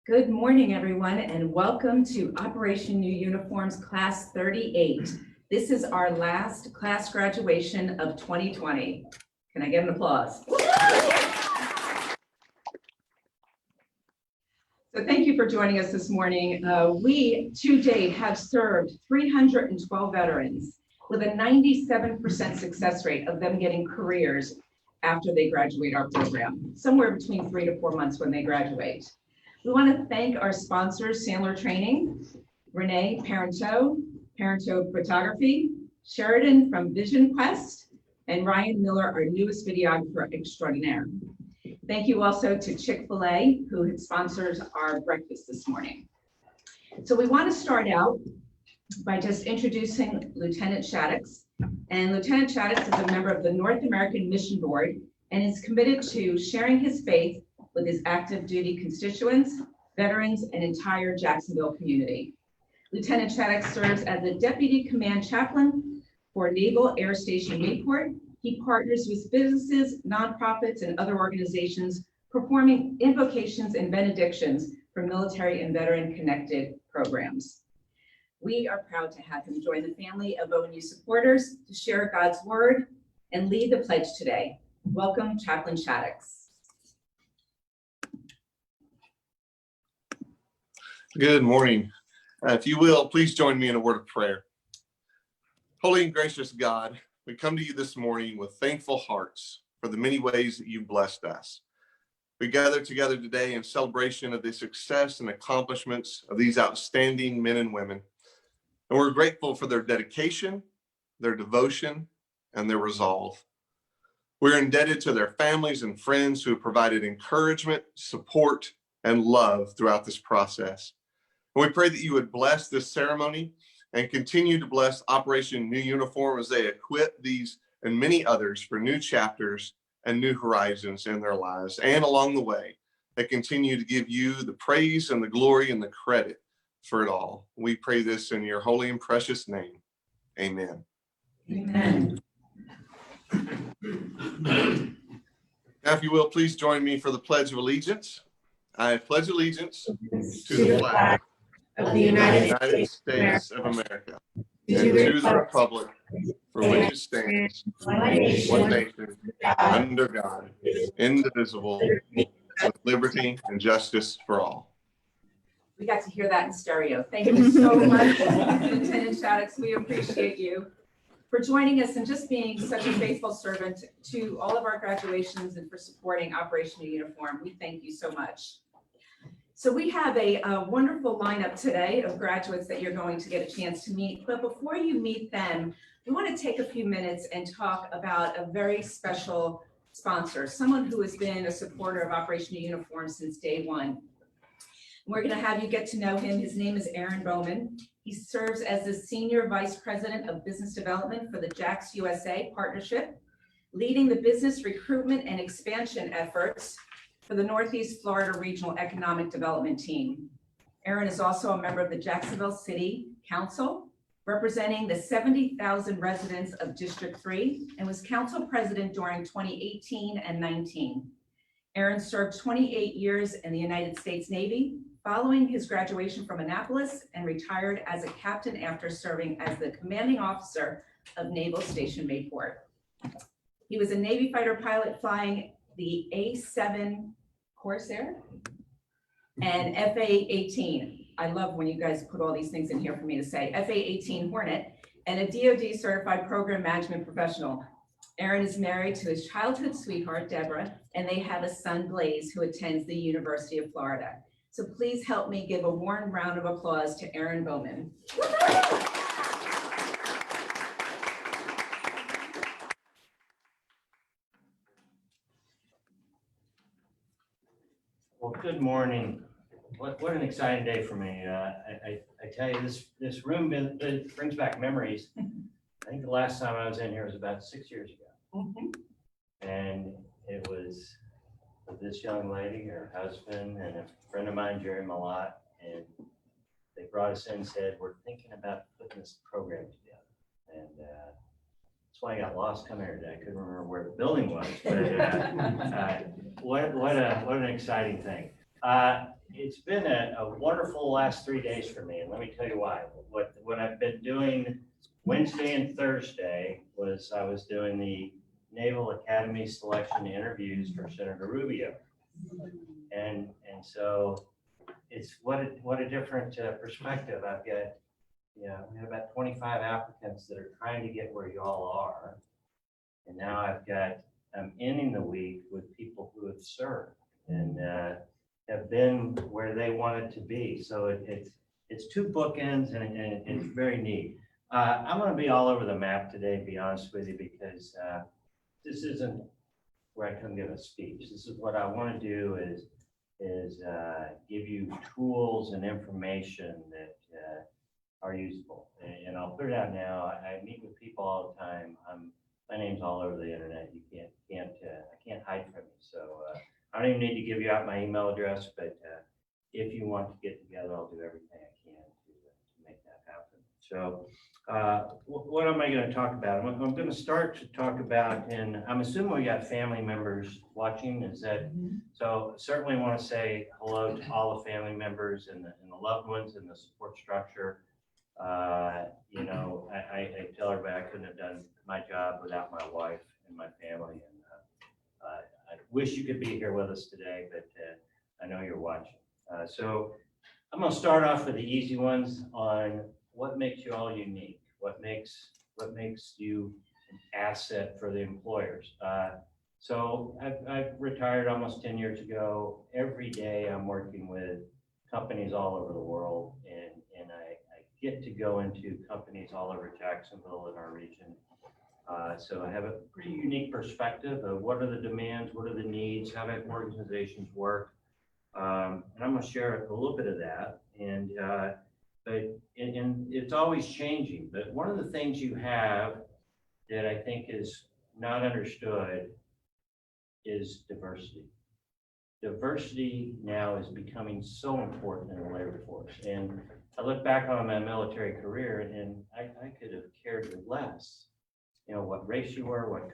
Good morning, everyone, and welcome to Operation New Uniforms Class 38. This is our last class graduation of 2020. Can I get an applause? So thank you for joining us this morning. We, to date, have served 312 veterans with a 97% success rate of them getting careers after they graduate our program, somewhere between 3 to 4 months when they graduate. We want to thank our sponsors, Sandler Training, Renee Parenteau Photography, Sheridan from Vision Quest, and Ryan Miller, our newest videographer extraordinaire. Thank you also to Chick-fil-A, who sponsors our breakfast this morning. So we want to start out by just introducing Lieutenant Shaddix. And Lieutenant Shaddix is a member of the North American Mission Board and is committed to sharing his faith with his active duty constituents, veterans, and entire Jacksonville community. Lieutenant Shaddix serves as the Deputy Command Chaplain for Naval Air Station Mayport. He partners with businesses, nonprofits, and other organizations performing invocations and benedictions for military and veteran-connected programs. We are proud to have him join the family of ONU supporters to share God's word and lead the pledge today. Welcome, Chaplain Shaddix. Good morning. If you will, please join me in a word of prayer. Holy and gracious God, we come to you this morning with thankful hearts for the many ways that you've blessed us. We gather together today in celebration of the success and accomplishments of these outstanding men and women. And we're grateful for their dedication, their devotion, and their resolve. We're indebted to their families and friends who have provided encouragement, support, and love throughout this process. And we pray that you would bless this ceremony and continue to bless Operation New Uniform as they equip these and many others for new chapters and new horizons in their lives. And along the way, they continue to give you the praise and the glory and the credit for it all. We pray this in your holy and precious name. Amen. Amen. Now, if you will, please join me for the Pledge of Allegiance. I pledge allegiance to the flag of the United States of America, and to the republic for which it stands, one nation, under God, indivisible, with liberty and justice for all. We got to hear that in stereo. Thank you so much, Lieutenant Shaddix. We appreciate you for joining us and just being such a faithful servant to all of our graduations and for supporting Operation New Uniform. We thank you so much. So we have a wonderful lineup today of graduates that you're going to get a chance to meet. But before you meet them, we want to take a few minutes and talk about a very special sponsor, someone who has been a supporter of Operation New Uniform since day one. We're going to have you get to know him. His name is Aaron Bowman. He serves as the Senior Vice President of Business Development for the JAX USA Partnership, leading the business recruitment and expansion efforts for the Northeast Florida Regional Economic Development Team. Aaron is also a member of the Jacksonville City Council, representing the 70,000 residents of District 3, and was council president during 2018 and 19. Aaron served 28 years in the United States Navy, following his graduation from Annapolis, and retired as a captain after serving as the commanding officer of Naval Station Mayport. He was a Navy fighter pilot flying the A-7 Corsair and FA-18. I love when you guys put all these things in here for me to say. FA-18 Hornet, and a DoD certified program management professional. Aaron is married to his childhood sweetheart, Deborah, and they have a son, Blaze, who attends the University of Florida. So please help me give a warm round of applause to Aaron Bowman. Well, good morning. What an exciting day for me. I tell you, this room it brings back memories. I think the last time I was in here was about 6 years ago. And it was with this young lady, her husband, and a friend of mine, Jerry Malott, and they brought us in and said, we're thinking about putting this program together. And that's why I got lost coming here today. I couldn't remember where the building was, but what an exciting thing. It's been a wonderful last 3 days for me, and let me tell you why. What I've been doing Wednesday and Thursday was I was doing the Naval Academy selection interviews for Senator Rubio, and so it's what a different perspective. I've got, we have about 25 applicants that are trying to get where y'all are, and now I'm ending the week with people who have served and have been where they wanted to be. So it's two bookends, and it's very neat. I'm going to be all over the map today, to be honest with you, because this isn't where I come give a speech. This is what I want to do is give you tools and information that are useful. And I'll put it out now. I meet with people all the time. My name's all over the internet. You I can't hide from me. So I don't even need to give you out my email address, but if you want to get together, I'll do everything I can to make that happen. So what am I going to talk about? I'm going to start to talk about, and I'm assuming we got family members watching. Is that so? Certainly want to say hello to all the family members and the loved ones and the support structure. I tell everybody I couldn't have done my job without my wife and my family, and I wish you could be here with us today, but I know you're watching. So I'm going to start off with the easy ones on what makes you all unique, what makes you an asset for the employers. So I've retired almost 10 years ago. Every day I'm working with companies all over the world, and I get to go into companies all over Jacksonville in our region. So I have a pretty unique perspective of what are the demands, what are the needs, how do organizations work. And I'm going to share a little bit of that. But it's always changing. But one of the things you have that I think is not understood is diversity. Diversity now is becoming so important in the labor force. And I look back on my military career, and I could have cared less, what race you were, what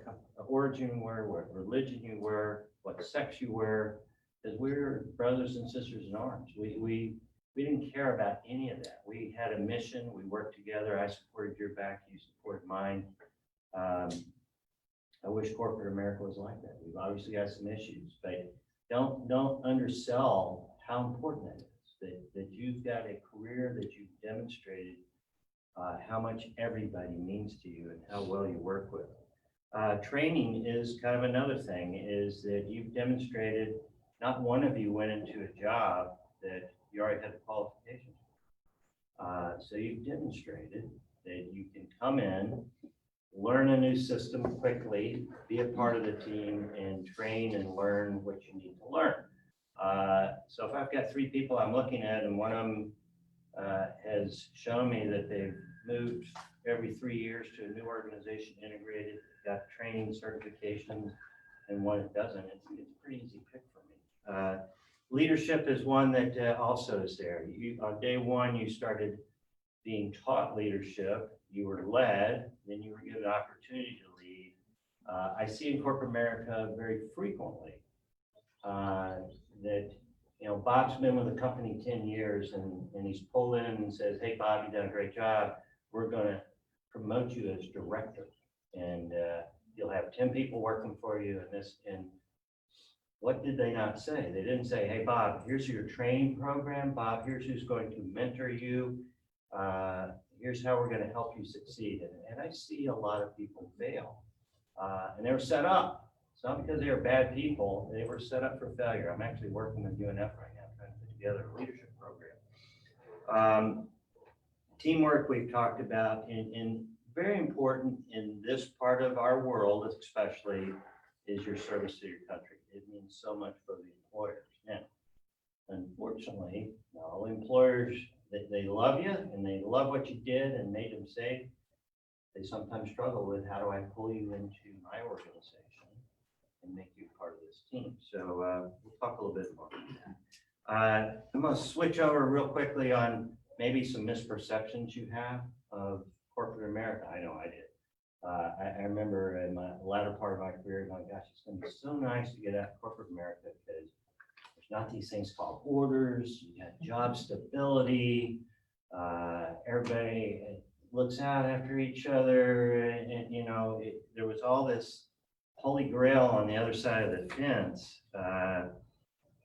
origin you were, what religion you were, what sex you were, because we were brothers and sisters in arms. We didn't care about any of that. We had a mission. We worked together. I supported your back. You supported mine. I wish corporate America was like that. We've obviously got some issues, but don't undersell how important that is. That you've got a career, that you've demonstrated how much everybody means to you and how well you work with them. Training is kind of another thing, is that you've demonstrated, not one of you went into a job that you already had the qualifications. So you've demonstrated that you can come in, learn a new system quickly, be a part of the team, and train and learn what you need to learn. So if I've got 3 people I'm looking at, and one of them has shown me that they've moved every 3 years to a new organization, integrated, got training certifications, and one that doesn't, it's a pretty easy pick for me. Leadership is one that also is there. On day one, you started being taught leadership, you were led, then you were given an opportunity to lead. I see in corporate America very frequently that, Bob's been with the company 10 years, and he's pulled in and says, hey, Bob, you've done a great job. We're going to promote you as director, and you'll have 10 people working for you and what did they not say? They didn't say, hey, Bob, here's your training program. Bob, here's who's going to mentor you. Here's how we're going to help you succeed. And I see a lot of people fail. And they were set up. It's not because they were bad people. They were set up for failure. I'm actually working with UNF right now, trying to put together a leadership program. Teamwork we've talked about, and very important in this part of our world especially, is your service to your country. It means so much for the employers. Now, unfortunately, not all employers, they love you and they love what you did and made them safe. They sometimes struggle with, how do I pull you into my organization and make you part of this team? So we'll talk a little bit more about that. I'm going to switch over real quickly on maybe some misperceptions you have of corporate America. I know I did. I remember in my latter part of my career going, gosh, it's going to be so nice to get out of corporate America because there's not these things called orders. You got job stability. Everybody looks out after each other, and you know, there was all this holy grail on the other side of the fence.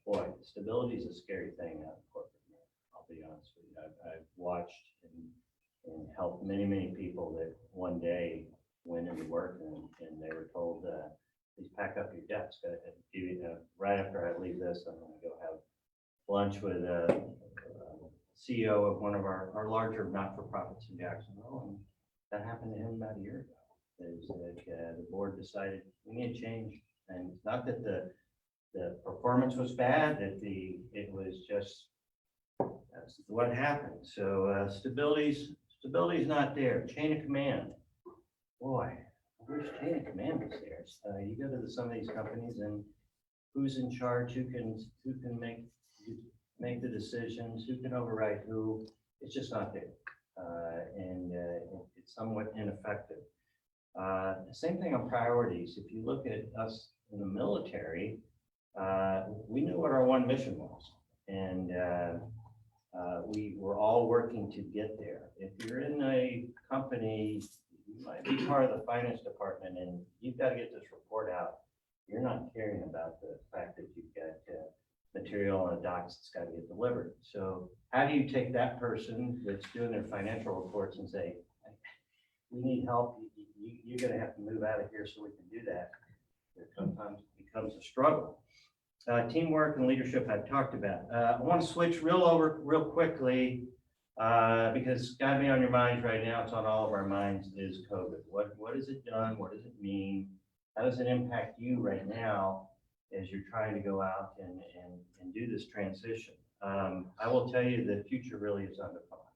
Boy, stability is a scary thing out of corporate America, I'll be honest with you. I've watched and helped many people that one day went into work and they were told, please pack up your desk. Right after I leave this, I'm going to go have lunch with a CEO of one of our larger not-for-profits in Jacksonville, and that happened to him about a year ago. The board decided we need to change, and it's not that the performance was bad, that it was just that's what happened. So stability's not there. Chain of command. Boy, I wish chain of command was there. You go to some of these companies and who's in charge, who can make the decisions, who can override who, it's just not there. And it's somewhat ineffective. Same thing on priorities. If you look at us in the military, we knew what our one mission was. And we were all working to get there. If you're in a company, you might be part of the finance department and you've got to get this report out. You're not caring about the fact that you've got material on a docs that's got to get delivered. So how do you take that person that's doing their financial reports and say, we need help, you're going to have to move out of here so we can do that? It sometimes becomes a struggle. Teamwork and leadership I've talked about. I want to switch real quickly because it's got to be on your minds right now. It's on all of our minds, is COVID. What has it done? What does it mean? How does it impact you right now as you're trying to go out and do this transition? I will tell you the future really is undefined.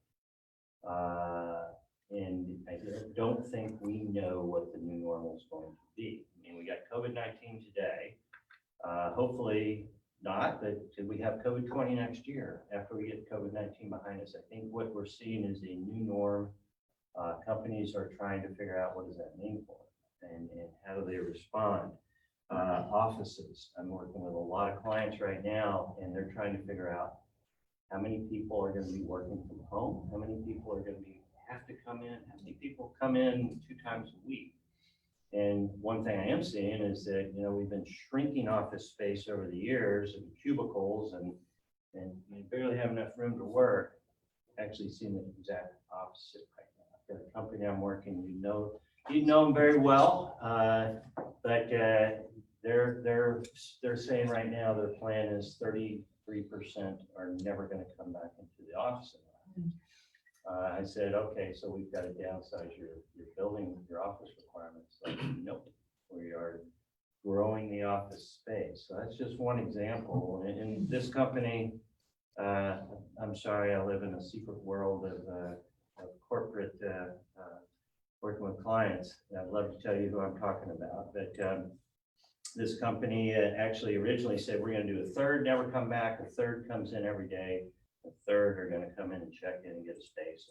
And I don't think we know what the new normal is going to be. I mean, we got COVID-19 today. Hopefully not, but could we have COVID-20 next year after we get COVID-19 behind us? I think what we're seeing is a new norm. Companies are trying to figure out what does that mean for them and how do they respond. Offices, I'm working with a lot of clients right now and they're trying to figure out how many people are going to be working from home, how many people are going to have to come in, how many people come in 2 times a week. And one thing I am seeing is that, you know, we've been shrinking office space over the years and cubicles and we barely have enough room to work. Actually seeing the exact opposite right now. I've got a company I'm working, you know them very well, but they're saying right now their plan is 33% are never going to come back into the office. I said, okay, so we've got to downsize your building, your office requirements. Like, nope, we are growing the office space. So that's just one example. In this company, I'm sorry, I live in a secret world of corporate working with clients. I'd love to tell you who I'm talking about, but this company actually originally said we're going to do a third, never come back. A third comes in every day. A third are going to come in and check in and get a space.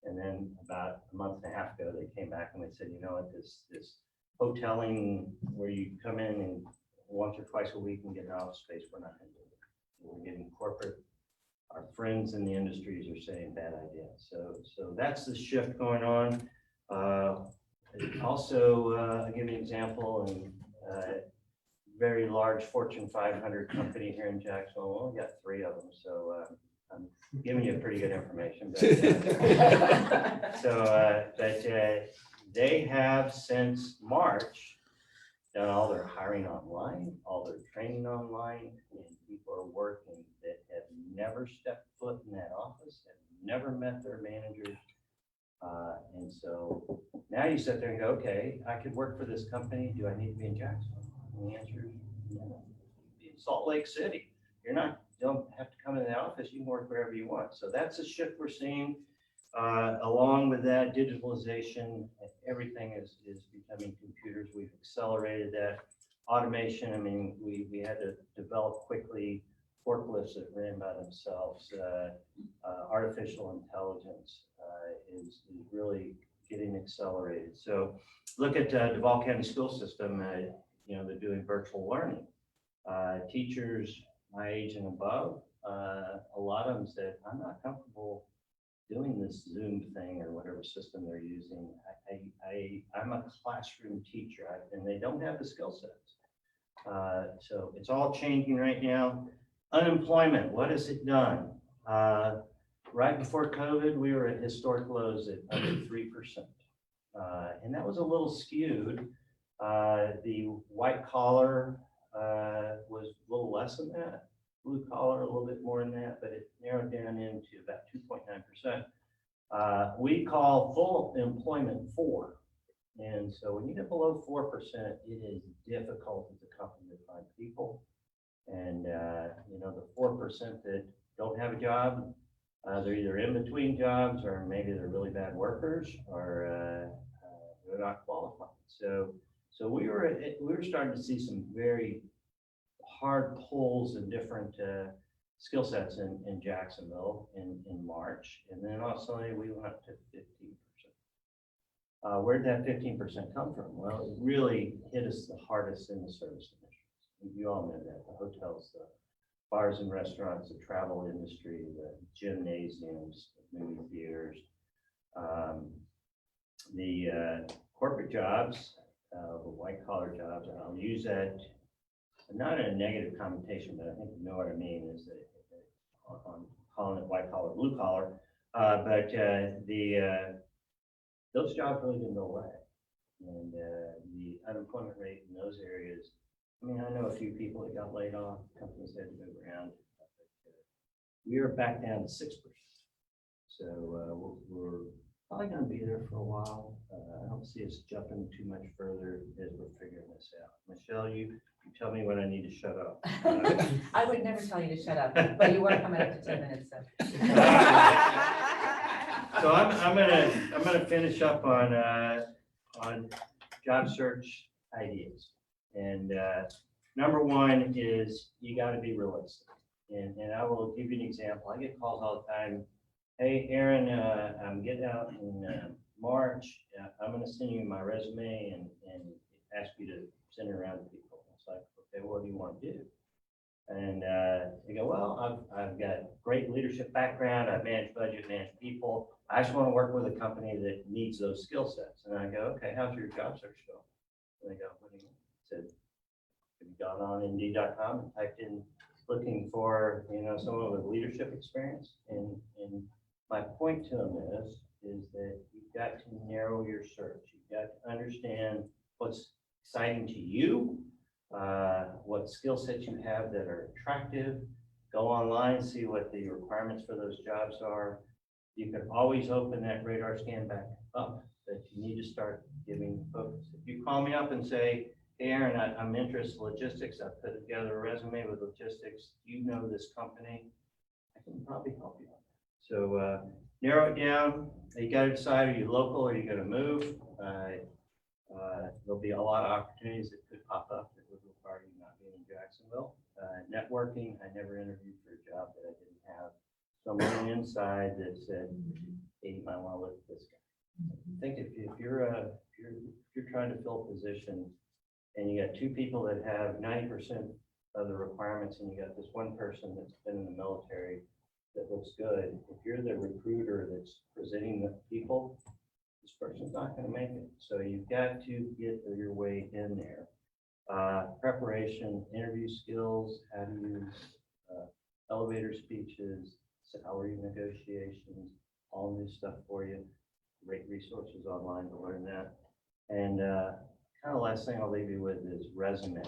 And then about a month and a half ago, they came back and they said, you know what, this hoteling where you come in and once or twice a week and get an office space, we're not going to do it. We're getting corporate. Our friends in the industries are saying bad idea. So that's the shift going on. Also, I'll give you an example. And very large Fortune 500 company here in Jacksonville. Well, we got 3 of them, so I'm giving you pretty good information. But, they have since March done all their hiring online, all their training online, and people are working that have never stepped foot in that office, have never met their managers. And so now you sit there and go, okay, I could work for this company. Do I need to be in Jacksonville? And the answer is no. In Salt Lake City, you're not don't have to come in the office. You can work wherever you want. So that's a shift we're seeing. Along with that, digitalization, everything is becoming computers. We've accelerated that. Automation, I mean, we had to develop quickly forklifts that ran by themselves. Artificial intelligence is really getting accelerated. So look at Duval County school system, they're doing virtual learning. Teachers my age and above, a lot of them said, I'm not comfortable doing this Zoom thing or whatever system they're using. I'm a classroom teacher and they don't have the skill sets. So it's all changing right now. Unemployment, what has it done? Right before COVID, we were at historic lows at under 3%. And that was a little skewed. The white collar was a little less than that. Blue collar a little bit more than that, but it narrowed down into about 2.9%. We call full employment 4. And so when you get below 4%, it is difficult as a company to find people. And the 4% that don't have a job, they're either in between jobs or maybe they're really bad workers or they're not qualified. So we were starting to see some very hard pulls in different skill sets in Jacksonville in March, and then also we went up to 15%. Where did that 15% come from? Well, it really hit us the hardest in the service industry. You all know that, the hotels, the bars and restaurants, the travel industry, the gymnasiums, the movie theaters, the corporate jobs, the white collar jobs, and I'll use that not in a negative connotation, but I think you know what I mean, is that I'm calling it white collar, blue collar, but those jobs really didn't go away. And the unemployment rate in those areas, I mean, I know a few people that got laid off, companies had to move around. We are back down to 6%. So we're probably going to be there for a while. I don't see us jumping too much further as we're figuring this out. Michelle, you tell me when I need to shut up. I would never tell you to shut up, but you were coming up to 10 minutes. So I'm gonna finish up on job search ideas. And number one is you got to be realistic. And I will give you an example. I get calls all the time. Hey, Aaron, I'm getting out in March. I'm going to send you my resume and ask you to send it around to people. It's like, okay, what do you want to do? And they go, well, I've got great leadership background. I've managed budget, managed people. I just want to work with a company that needs those skill sets. And I go, okay, how's your job search going? And they go, what do you mean? I said, have you gone on Indeed.com and typed in looking for, someone with leadership experience? And my point to them is that you've got to narrow your search. You've got to understand what's exciting to you, what skill sets you have that are attractive. Go online, see what the requirements for those jobs are. You can always open that radar scan back up, that you need to start giving focus. If you call me up and say, hey, Aaron, I'm interested in logistics. I've put together a resume with logistics. You know this company. I can probably help you. So narrow it down. You got to decide, are you local or are you going to move? There'll be a lot of opportunities that could pop up that would require you not being in Jacksonville. Networking, I never interviewed for a job that I didn't have someone inside that said, hey, you might want to look at this guy. I think if you're trying to fill a position and you got two people that have 90% of the requirements and you got this one person that's been in the military that looks good, if you're the recruiter that's presenting the people, this person's not going to make it. So you've got to get your way in there. Preparation, interview skills, how to use elevator speeches, salary negotiations, all new stuff for you. Great resources online to learn that. And kind of last thing I'll leave you with is resume.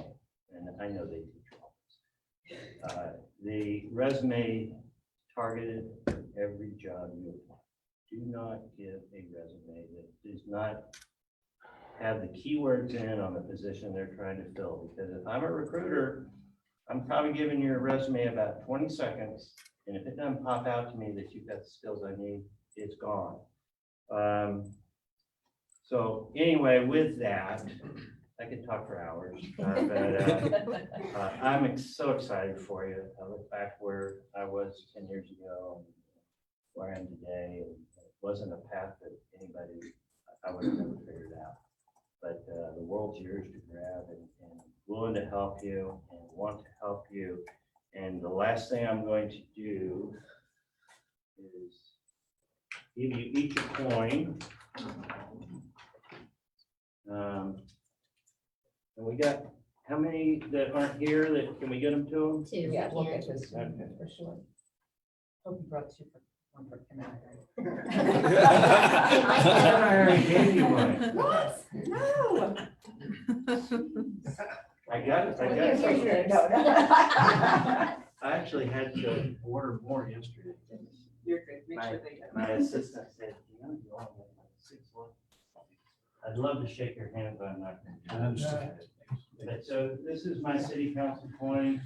And I know they teach all this. The resume targeted for every job you apply. Do not give a resume that does not have the keywords in on the position they're trying to fill. Because if I'm a recruiter, I'm probably giving your resume about 20 seconds, and if it doesn't pop out to me that you've got the skills I need, it's gone. So anyway, with that, I could talk for hours, but I'm so excited for you. I look back where I was 10 years ago and where I am today. And it wasn't a path that anybody, I would have never figured out. But the world's yours to grab, and willing to help you and want to help you. And the last thing I'm going to do is give you each a coin. And we got, how many that aren't here that, can we get them to Two. Yeah, we'll get this them? for sure. Hope you brought two for one for Kim I already gave you one. What? No. I got it, Here, no. I actually had to order more yesterday. You're good. Make sure they get My assistant said, you know, you only have like 6 left. I'd love to shake your hand, but I'm not going to. But so this is my city council coin.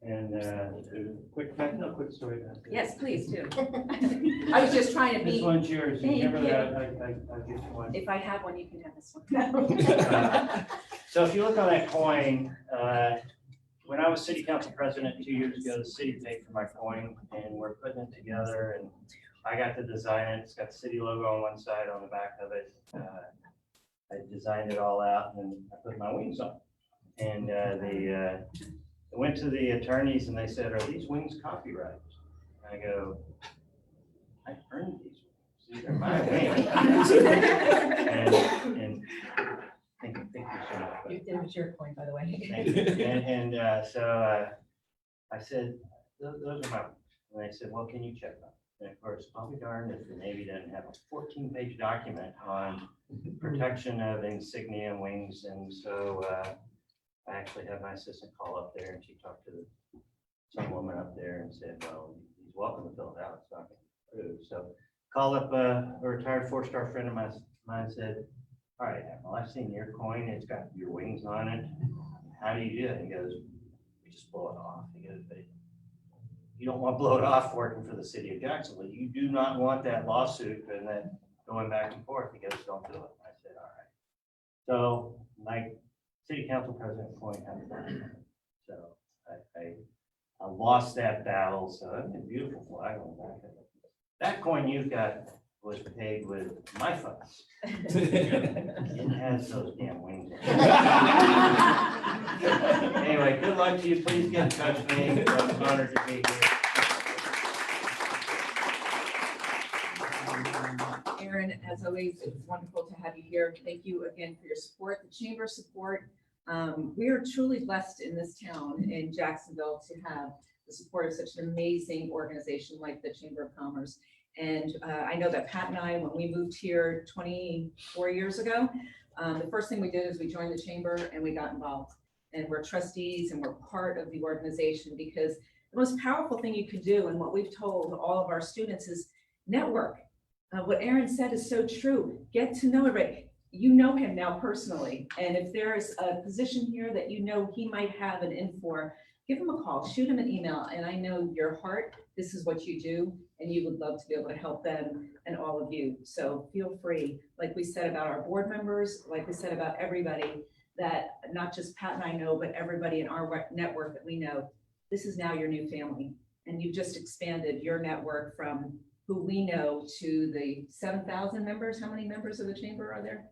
And quick story about this. Yes, please do. I was just trying to This be, one's yours. You Thank remember you. that? I'll give you one. if I have one, you can have this one. So if you look on that coin, when I was city council president 2 years ago, the city paid for my coin, and we're putting it together, and I got to design it. It's got the city logo on one side, on the back of it. I designed it all out, and I put my wings on. And I went to the attorneys and they said, "Are these wings copyrighted?" I go, "I earned these wings. These are my wings." and thank you so much. It was your coin, by the way. Thank you. So I said, those are my, and they said, "Well, can you check them?" And of course, I'll be darned if the Navy doesn't have a 14-page document on protection of insignia and wings. And so I actually had my assistant call up there, and she talked to some woman up there and said, "Well, he's welcome to fill it out. It's not going to prove." So called up a retired 4-star friend of mine and said, "All right, well, I've seen your coin. It's got your wings on it. How do you do it?" He goes, "We just blow it off." He goes, "But you don't want to blow it off working for the city of Jacksonville. You do not want that lawsuit and that going back and forth." He goes, "Don't do it." I said, "All right." So my city council president coin had a flag on it. So I lost that battle. So that's a beautiful flag on the back of it. That coin you've got was paid with my funds. It has those damn wings. Anyway, good luck to you. Please get in touch with me. I'm honored to be here. Aaron, as always, it's wonderful to have you here. Thank you again for your support, the chamber support. We are truly blessed in this town in Jacksonville to have the support of such an amazing organization like the Chamber of Commerce. And I know that Pat and I, when we moved here 24 years ago, the first thing we did is we joined the chamber and we got involved. And we're trustees and we're part of the organization, because the most powerful thing you could do, and what we've told all of our students, is network. What Aaron said is so true. Get to know everybody. You know him now personally. And if there is a position here that you know he might have an in for, give him a call, shoot him an email. And I know your heart, this is what you do, and you would love to be able to help them and all of you. So feel free, like we said about our board members, like we said about everybody, that not just Pat and I know, but everybody in our network that we know, this is now your new family. And you've just expanded your network from who we know to the 7,000 members. How many members of the chamber are there?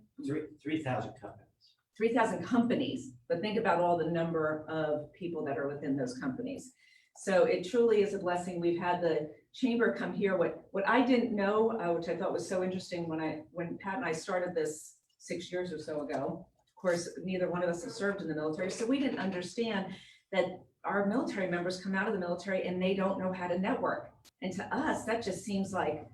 3,000 companies. 3,000 companies, but think about all the number of people that are within those companies. So it truly is a blessing. We've had the chamber come here. What I didn't know, which I thought was so interesting when Pat and I started this 6 years or so ago, of course, neither one of us have served in the military, so we didn't understand that our military members come out of the military and they don't know how to network. And to us, that just seems like,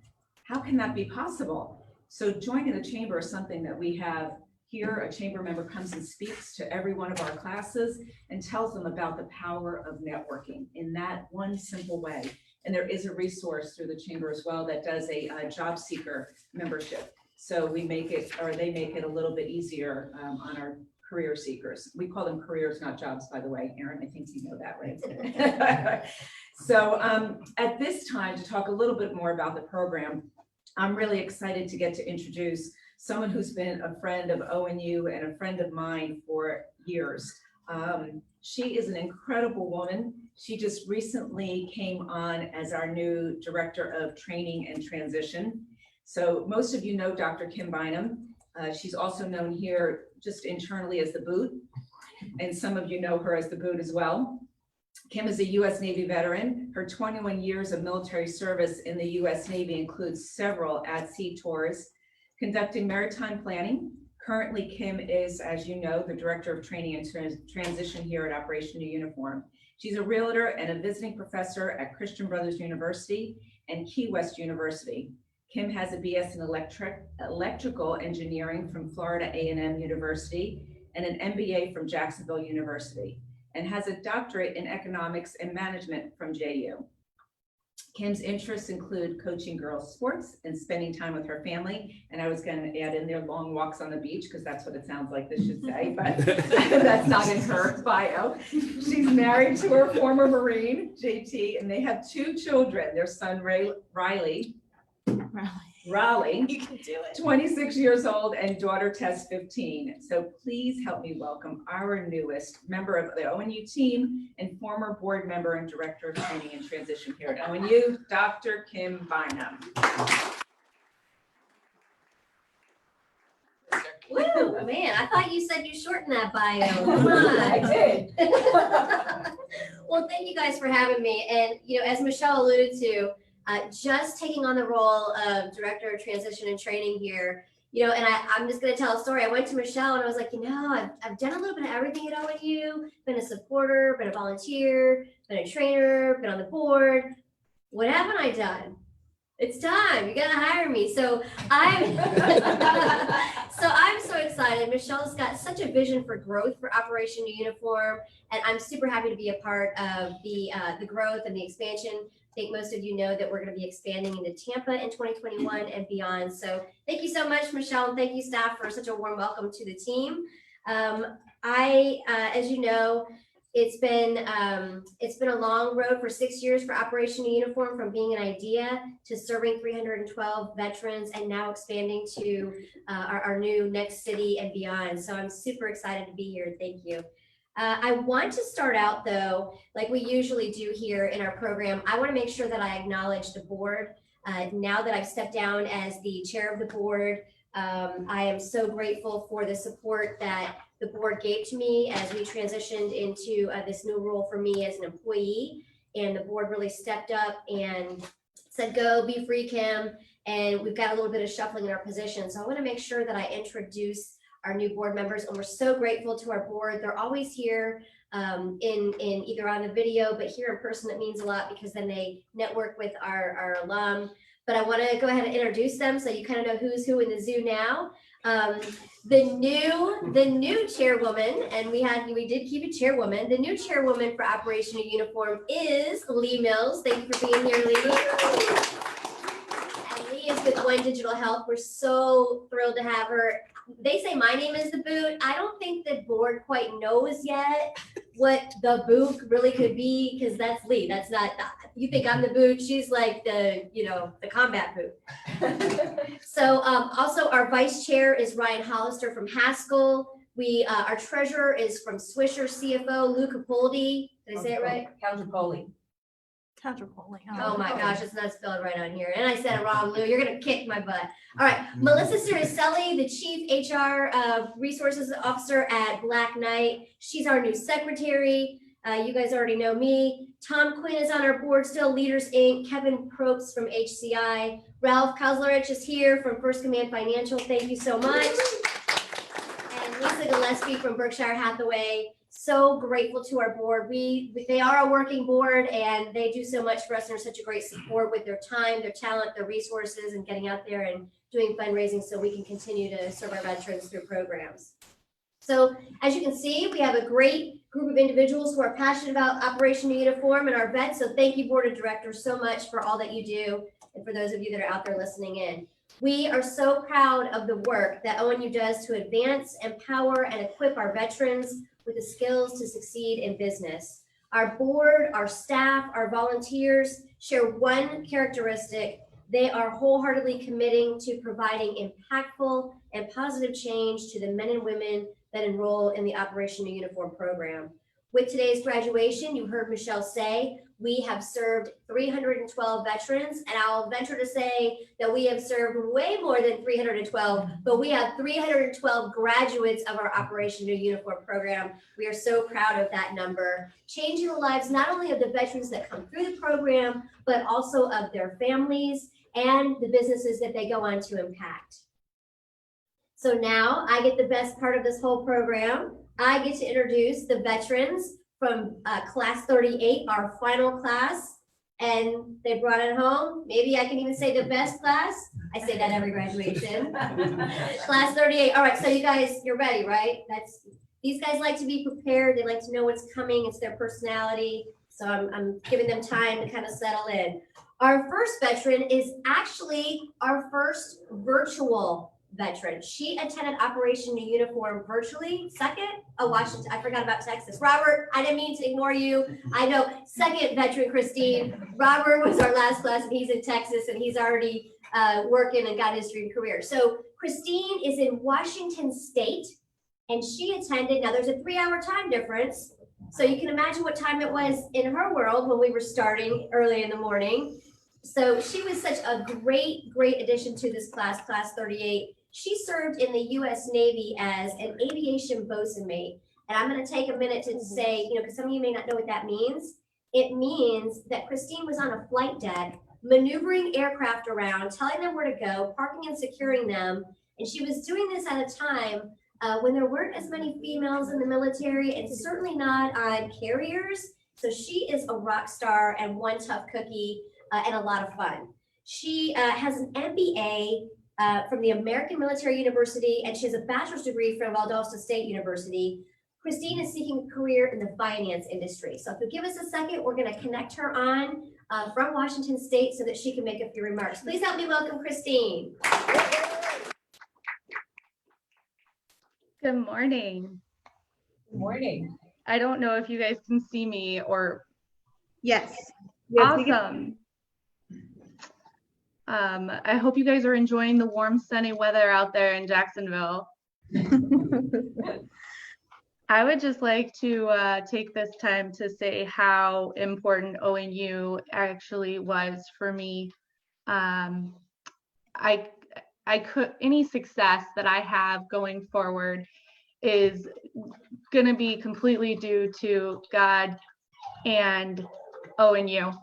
how can that be possible? So joining the chamber is something that we have here. A chamber member comes and speaks to every one of our classes and tells them about the power of networking in that one simple way. And there is a resource through the chamber as well that does a job seeker membership. So we make it, or they make it a little bit easier on our career seekers. We call them careers, not jobs, by the way. Erin, I think you know that, right? So at this time, to talk a little bit more about the program, I'm really excited to get to introduce someone who's been a friend of ONU and a friend of mine for years. She is an incredible woman. She just recently came on as our new Director of Training and Transition. So most of you know Dr. Kim Bynum. She's also known here just internally as the Boot, and some of you know her as the Boot as well. Kim is a U.S. Navy veteran. Her 21 years of military service in the U.S. Navy includes several at-sea tours, conducting maritime planning. Currently, Kim is, as you know, the Director of Training and Transition here at Operation New Uniform. She's a realtor and a visiting professor at Christian Brothers University and Key West University. Kim has a BS in electrical engineering from Florida A&M University and an MBA from Jacksonville University, and has a doctorate in economics and management from JU. Kim's interests include coaching girls sports and spending time with her family. And I was going to add in there long walks on the beach, because that's what it sounds like this should say, but that's not in her bio. She's married to her former Marine, JT, and they have 2 children. Their son, Raleigh, You can do it. 26 years old, and daughter Tess, 15. So please help me welcome our newest member of the ONU team and former board member and Director of Training and Transition here at ONU, Dr. Kim Bynum. Woo, man, I thought you said you shortened that bio. Come on. I did. Well, thank you guys for having me. And, as Michelle alluded to, just taking on the role of Director of Transition and Training here, and I'm just going to tell a story. I went to Michelle and I was like, I've done a little bit of everything at ONU, been a supporter, been a volunteer, been a trainer, been on the board. What haven't I done? It's time. You got to hire me. So I'm so excited. Michelle's got such a vision for growth for Operation New Uniform, and I'm super happy to be a part of the growth and the expansion. I think most of you know that we're going to be expanding into Tampa in 2021 and beyond. So thank you so much, Michelle, and thank you, staff, for such a warm welcome to the team. As you know, it's been a long road for 6 years for Operation New Uniform, from being an idea to serving 312 veterans, and now expanding to our new next city and beyond. So I'm super excited to be here. Thank you. I want to start out, though, like we usually do here in our program. I want to make sure that I acknowledge the board. Now that I've stepped down as the chair of the board, I am so grateful for the support that the board gave to me as we transitioned into this new role for me as an employee. And the board really stepped up and said, go, be free, Kim. And we've got a little bit of shuffling in our position. So I want to make sure that I introduce our new board members, and we're so grateful to our board. They're always here in either on the video, but here in person, it means a lot, because then they network with our alum. But I want to go ahead and introduce them so you kind of know who's who in the zoo now. The new chairwoman, and we did keep a chairwoman. The new chairwoman for Operation New Uniform is Lee Mills. Thank you for being here, Lee. And Lee is with One Digital Health. We're so thrilled to have her. They say my name is the Boot. I don't think the board quite knows yet what the Boot really could be, because that's Lee. That's not, you think I'm the Boot. She's like the combat Boot. So also our vice chair is Ryan Hollister from Haskell. Our treasurer is from Swisher CFO, Lou Capoldi. Did I say it right? Counterpolling. Oh my gosh, it's not spelled right on here. And I said it wrong, Lou. You're going to kick my butt. All right. Melissa Ciricelli, the Chief HR Resources Officer at Black Knight. She's our new secretary. You guys already know me. Tom Quinn is on our board still, Leaders Inc. Kevin Probst from HCI. Ralph Kozlerich is here from First Command Financial. Thank you so much. And Lisa Gillespie from Berkshire Hathaway. So grateful to our board. They are a working board, and they do so much for us, and are such a great support with their time, their talent, their resources, and getting out there and doing fundraising so we can continue to serve our veterans through programs. So as you can see, we have a great group of individuals who are passionate about Operation New Uniform and our vets. So thank you, Board of Directors, so much for all that you do. and for those of you that are out there listening in. We are so proud of the work that ONU does to advance, empower, and equip our veterans with the skills to succeed in business. Our board, our staff, our volunteers share one characteristic. They are wholeheartedly committing to providing impactful and positive change to the men and women that enroll in the Operation New Uniform program. With today's graduation, you heard Michelle say, we have served 312 veterans, and I'll venture to say that we have served way more than 312, but we have 312 graduates of our Operation New Uniform program. We are so proud of that number, changing the lives not only of the veterans that come through the program, but also of their families and the businesses that they go on to impact. So now I get the best part of this whole program. I get to introduce the veterans from class 38, our final class, and they brought it home. Maybe I can even say the best class. I say that every graduation. Class 38. All right, so you guys, you're ready, right? These guys like to be prepared. They like to know what's coming. It's their personality. So I'm giving them time to kind of settle in. Our first veteran is actually our first virtual veteran. She attended Operation New Uniform virtually. Second, Washington. I forgot about Texas. Robert, I didn't mean to ignore you. I know. Second veteran, Christine. Robert was our last class, and he's in Texas, and he's already working and got his dream career. So Christine is in Washington State, and she attended. Now there's a 3-hour time difference, so you can imagine what time it was in her world when we were starting early in the morning. So she was such a great addition to this class, class 38. She served in the U.S. Navy as an aviation bosun mate. And I'm going to take a minute to say, because some of you may not know what that means. It means that Christine was on a flight deck, maneuvering aircraft around, telling them where to go, parking and securing them. And she was doing this at a time when there weren't as many females in the military, and certainly not on carriers. So she is a rock star and one tough cookie and a lot of fun. She has an MBA from the American Military University, and she has a bachelor's degree from Valdosta State University. Christine is seeking a career in the finance industry. So if you give us a second, we're going to connect her on from Washington State so that she can make a few remarks. Please help me welcome Christine. Good morning. Good morning. I don't know if you guys can see me or. Yes. Awesome. I hope you guys are enjoying the warm, sunny weather out there in Jacksonville. I would just like to take this time to say how important ONU actually was for me. Any success that I have going forward is going to be completely due to God and ONU.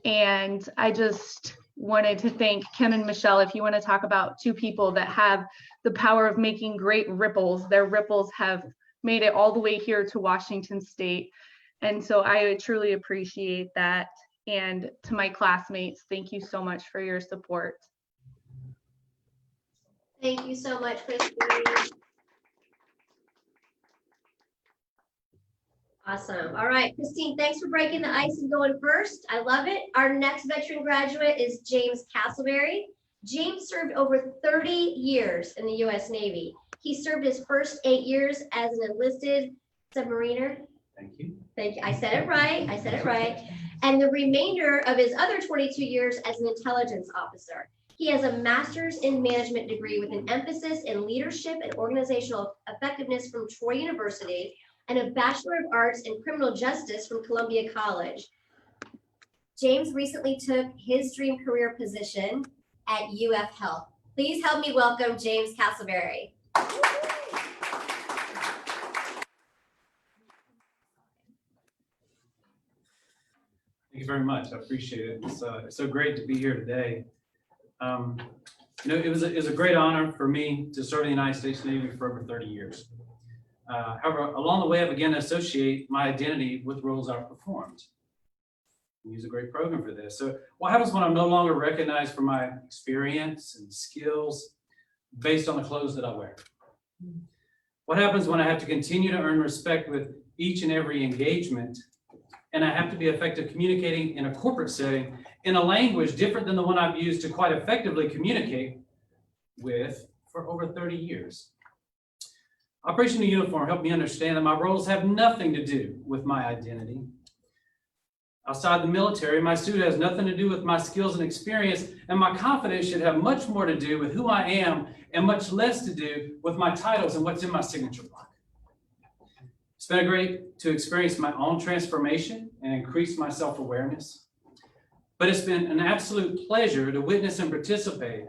And I just wanted to thank Kim and Michelle. If you want to talk about two people that have the power of making great ripples, their ripples have made it all the way here to Washington State. And so I truly appreciate that. And to my classmates, thank you so much for your support. Thank you so much, Christine. Awesome. All right, Christine, thanks for breaking the ice and going first. I love it. Our next veteran graduate is James Castleberry. James served over 30 years in the U.S. Navy. He served his first 8 years as an enlisted submariner. Thank you. Thank you. I said it right. I said it right. And the remainder of his other 22 years as an intelligence officer. He has a master's in management degree with an emphasis in leadership and organizational effectiveness from Troy University, and a Bachelor of Arts in Criminal Justice from Columbia College. James recently took his dream career position at UF Health. Please help me welcome James Castleberry. Thank you very much. I appreciate it. It's so great to be here today. It was a great honor for me to serve in the United States Navy for over 30 years. However, along the way, I began to associate my identity with roles I performed. We use a great program for this. So what happens when I'm no longer recognized for my experience and skills based on the clothes that I wear? What happens when I have to continue to earn respect with each and every engagement and I have to be effective communicating in a corporate setting in a language different than the one I've used to quite effectively communicate with for over 30 years. Operation New Uniform helped me understand that my roles have nothing to do with my identity. Outside the military, my suit has nothing to do with my skills and experience, and my confidence should have much more to do with who I am and much less to do with my titles and what's in my signature block. It's been great to experience my own transformation and increase my self-awareness, but it's been an absolute pleasure to witness and participate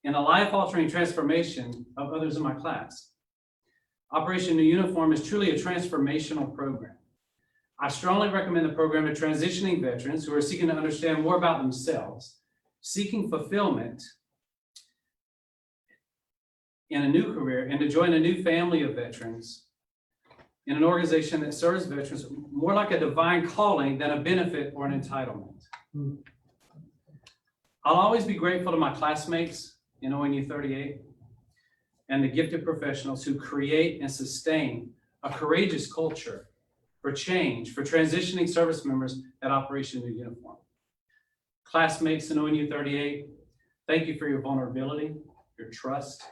in a life-altering transformation of others in my class. Operation New Uniform is truly a transformational program. I strongly recommend the program to transitioning veterans who are seeking to understand more about themselves, seeking fulfillment in a new career, and to join a new family of veterans in an organization that serves veterans more like a divine calling than a benefit or an entitlement. I'll always be grateful to my classmates in ONU 38 and the gifted professionals who create and sustain a courageous culture for change, for transitioning service members at Operation New Uniform. Classmates in ONU 38, thank you for your vulnerability, your trust,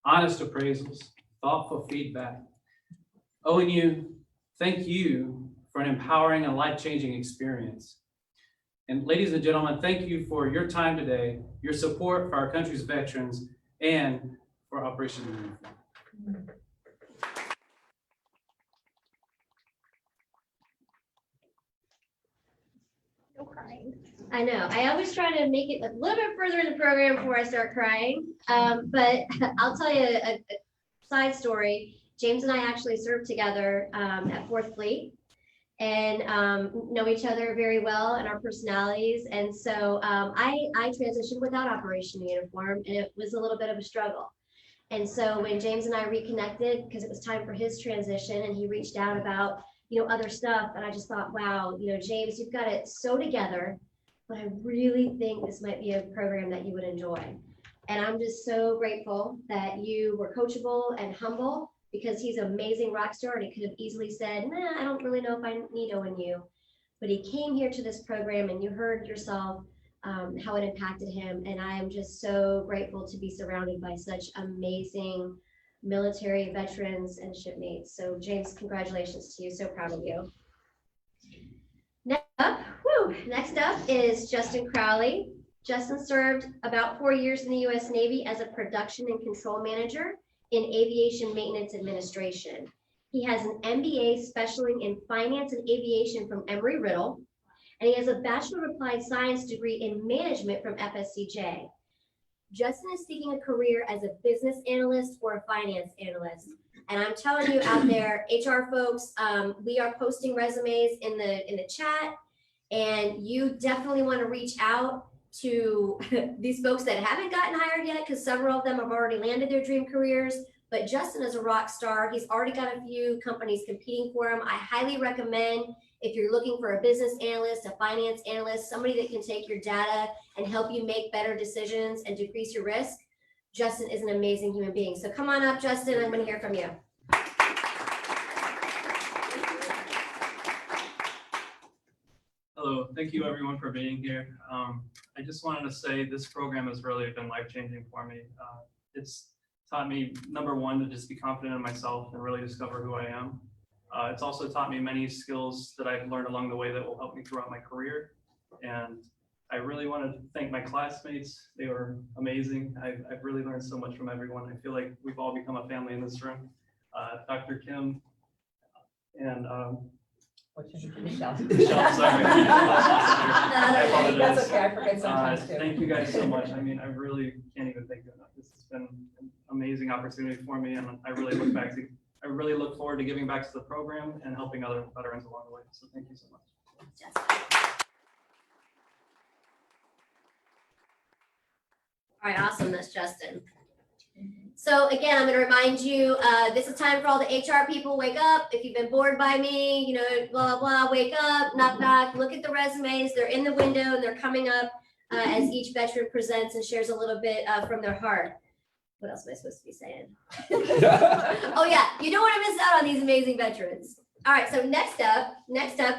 honest appraisals, thoughtful feedback. ONU, thank you for an empowering and life-changing experience. And ladies and gentlemen, thank you for your time today, your support for our country's veterans, and for Operation New Uniform. No crying. I know. I always try to make it a little bit further in the program before I start crying. But I'll tell you a side story. James and I actually served together at 4th Fleet and know each other very well and our personalities. And so I transitioned without Operation Uniform, and it was a little bit of a struggle. And so when James and I reconnected, because it was time for his transition, and he reached out about, other stuff, and I just thought, wow, James, you've got it so together, but I really think this might be a program that you would enjoy. And I'm just so grateful that you were coachable and humble, because he's an amazing rock star, and he could have easily said, nah, I don't really know if I need ONU. But he came here to this program, and you heard yourself how it impacted him. And I am just so grateful to be surrounded by such amazing military veterans and shipmates. So James, congratulations to you. So proud of you. Next up is Justin Crowley. Justin served about 4 years in the U.S. Navy as a production and control manager in aviation maintenance administration. He has an MBA specializing in finance and aviation from Embry-Riddle, and he has a Bachelor of Applied Science degree in management from FSCJ. Justin is seeking a career as a business analyst or a finance analyst. And I'm telling you out there, HR folks, we are posting resumes in the chat, and you definitely want to reach out to these folks that haven't gotten hired yet, because several of them have already landed their dream careers. But Justin is a rock star. He's already got a few companies competing for him. I highly recommend, if you're looking for a business analyst, a finance analyst, somebody that can take your data and help you make better decisions and decrease your risk, Justin is an amazing human being. So come on up, Justin. I'm going to hear from you. Hello, thank you everyone for being here. I just wanted to say this program has really been life-changing for me. It's taught me, number one, to just be confident in myself and really discover who I am. It's also taught me many skills that I've learned along the way that will help me throughout my career. And I really want to thank my classmates. They were amazing. I've really learned so much from everyone. I feel like we've all become a family in this room. Dr. Kim and Michelle. Michelle, sorry. I apologize. That's okay, I forget sometimes too. Thank you guys so much. I mean, I really can't even thank you enough. This has been an amazing opportunity for me, and I really look forward to giving back to the program and helping other veterans along the way. So thank you so much. All right, awesome. That's Justin. So again, I'm going to remind you, this is time for all the HR people. Wake up. If you've been bored by me, blah, blah, blah, wake up, knock, knock, look at the resumes. They're in the window and they're coming up as each veteran presents and shares a little bit from their heart. What else am I supposed to be saying? Oh yeah, you don't want to miss out on these amazing veterans. All right, so next up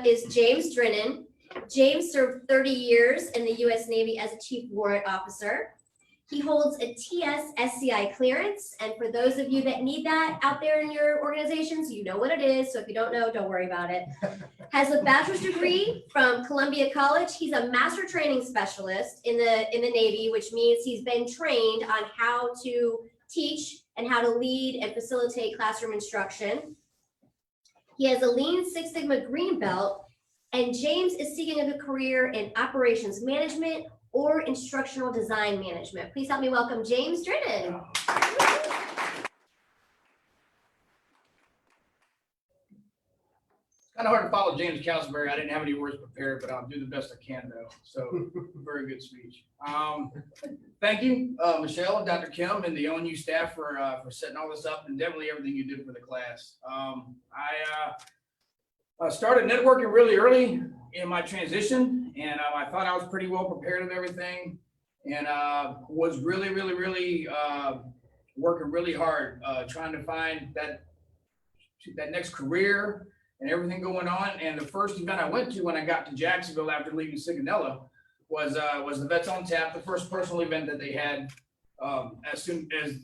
is James Drennan. James served 30 years in the U.S. Navy as a Chief Warrant Officer. He holds a TS SCI clearance, and for those of you that need that out there in your organizations, you know what it is, so if you don't know, don't worry about it. Has a bachelor's degree from Columbia College. He's a master training specialist in the Navy, which means he's been trained on how to teach and how to lead and facilitate classroom instruction. He has a Lean Six Sigma green belt, and James is seeking a career in operations management or instructional design management. Please help me welcome James Drennan. Kind of hard to follow James Castleberry. I didn't have any words prepared, but I'll do the best I can though. So very good speech. Thank you, Michelle and Dr. Kim and the ONU staff for setting all this up and definitely everything you did for the class. I started networking really early in my transition, and I thought I was pretty well prepared of everything, and was really working really hard trying to find that next career and everything going on. And the first event I went to when I got to Jacksonville after leaving Sigonella was the Vets on Tap, the first personal event that they had as soon as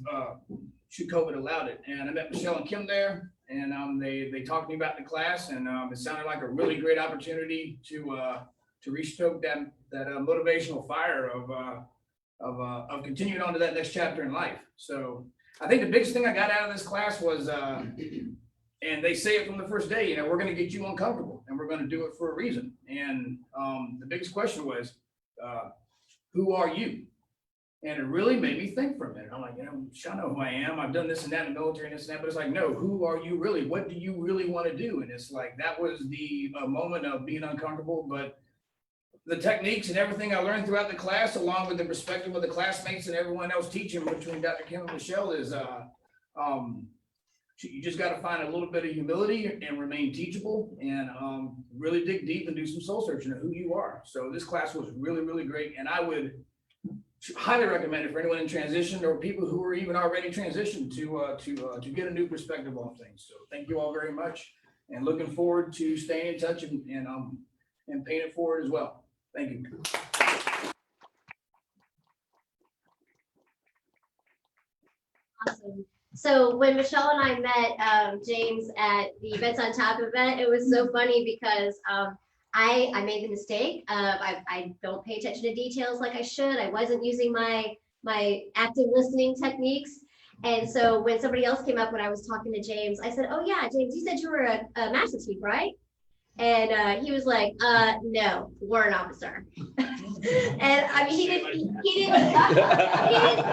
COVID allowed it. And I met Michelle and Kim there, and they talked to me about the class, and it sounded like a really great opportunity to restoke that motivational fire of continuing on to that next chapter in life. So I think the biggest thing I got out of this class was, and they say it from the first day, we're going to get you uncomfortable, and we're going to do it for a reason. And the biggest question was, who are you? And it really made me think for a minute. I'm like, I know who I am. I've done this and that in the military and this and that, but it's like, no, who are you really? What do you really want to do? And it's like, that was the moment of being uncomfortable. But the techniques and everything I learned throughout the class, along with the perspective of the classmates and everyone else teaching between Dr. Kim and Michelle, is you just got to find a little bit of humility and remain teachable, and really dig deep and do some soul searching of who you are. So this class was really great, and I would highly recommend it for anyone in transition or people who are even already transitioned to get a new perspective on things. So thank you all very much, and looking forward to staying in touch and paying it forward as well. Thank you. Awesome. So when Michelle and I met James at the Vets on Top event, it was so funny because I made the mistake. I don't pay attention to details like I should. I wasn't using my active listening techniques. And so when somebody else came up when I was talking to James, I said, "Oh yeah, James, you said you were a master chief, right?" And he was like, "No, warrant officer." And I mean, he didn't,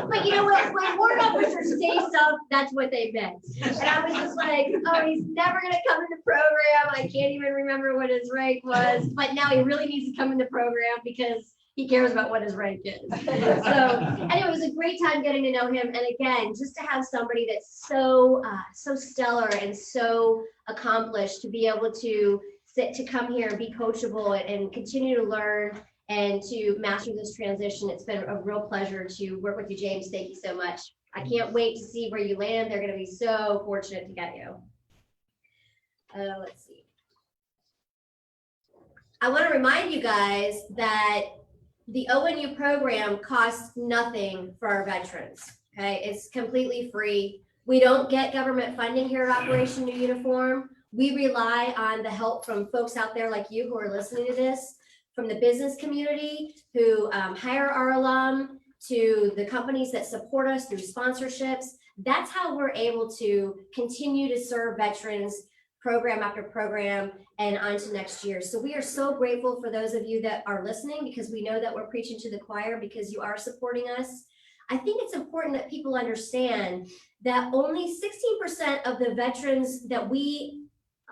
but you know what, when warrant officers say stuff, that's what they meant. And I was just like, oh, he's never gonna come in the program. I can't even remember what his rank was, but now he really needs to come in the program because he cares about what his rank is. So, and it was a great time getting to know him. And again, just to have somebody that's so stellar and so accomplished to be able to come here and be coachable and continue to learn and to master this transition. It's been a real pleasure to work with you, James. Thank you so much. I can't wait to see where you land. They're going to be so fortunate to get you. Let's see. I want to remind you guys that the ONU program costs nothing for our veterans. Okay, it's completely free. We don't get government funding here at Operation New Uniform. We rely on the help from folks out there like you who are listening to this, from the business community who hire our alum, to the companies that support us through sponsorships. That's how we're able to continue to serve veterans program after program and on to next year. So we are so grateful for those of you that are listening, because we know that we're preaching to the choir because you are supporting us. I think it's important that people understand that only 16% of the veterans that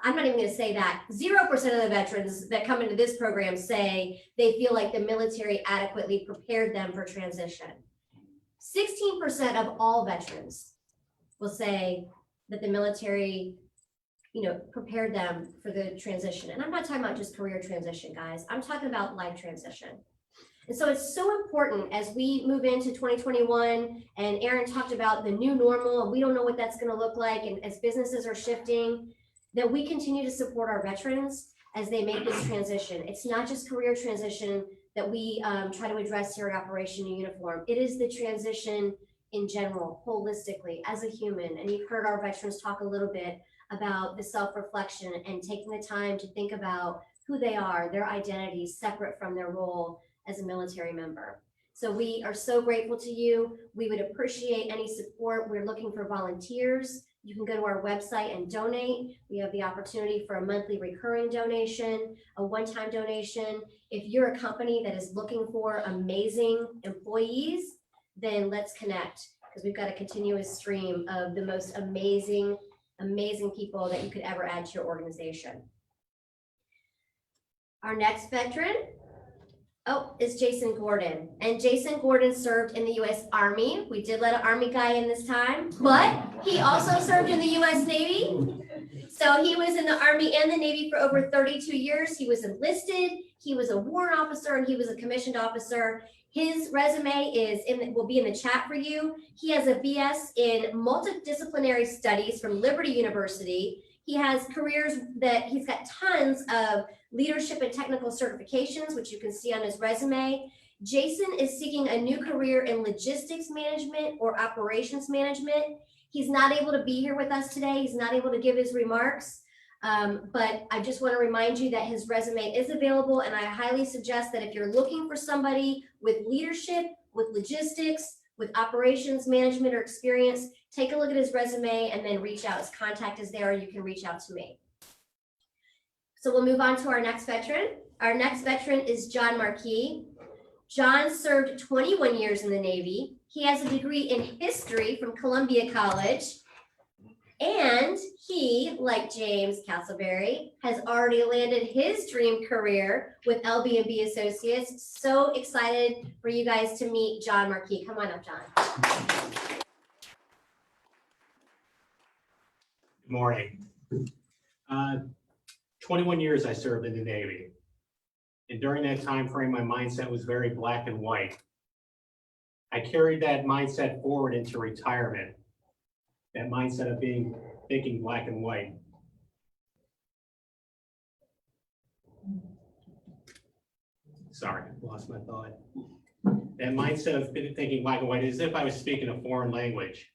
I'm not even going to say that, 0% of the veterans that come into this program say they feel like the military adequately prepared them for transition. 16% of all veterans will say that the military, prepared them for the transition. And I'm not talking about just career transition, guys. I'm talking about life transition. And so it's so important as we move into 2021, and Aaron talked about the new normal, and we don't know what that's going to look like. And as businesses are shifting, that we continue to support our veterans as they make this transition. It's not just career transition that we try to address here at Operation Uniform. It is the transition in general, holistically, as a human. And you've heard our veterans talk a little bit about the self-reflection and taking the time to think about who they are, their identity, separate from their role as a military member. So we are so grateful to you. We would appreciate any support. We're looking for volunteers. You can go to our website and donate. We have the opportunity for a monthly recurring donation, a one-time donation. If you're a company that is looking for amazing employees, then let's connect, because we've got a continuous stream of the most amazing people that you could ever add to your organization. Our next veteran is Jason Gordon. And Jason Gordon served in the U.S. Army. We did let an Army guy in this time, but he also served in the U.S. Navy. So he was in the Army and the Navy for over 32 years. He was enlisted, he was a warrant officer, and he was a commissioned officer. His resume will be in the chat for you. He has a BS in multidisciplinary studies from Liberty University. He has careers that he's got tons of leadership and technical certifications, which you can see on his resume. Jason is seeking a new career in logistics management or operations management. He's not able to be here with us today. He's not able to give his remarks. But I just want to remind you that his resume is available, and I highly suggest that if you're looking for somebody with leadership, with logistics, with operations management or experience, take a look at his resume and then reach out. His contact is there, or you can reach out to me. So we'll move on to our next veteran. Our next veteran is John Marquis. John served 21 years in the Navy. He has a degree in history from Columbia College. And he, like James Castleberry, has already landed his dream career with LB&B Associates. So excited for you guys to meet John Marquis. Come on up, John. Good morning. 21 years I served in the Navy. And during that time frame, my mindset was very black and white. I carried that mindset forward into retirement. That mindset of thinking black and white. Sorry, lost my thought. That mindset of thinking black and white is as if I was speaking a foreign language.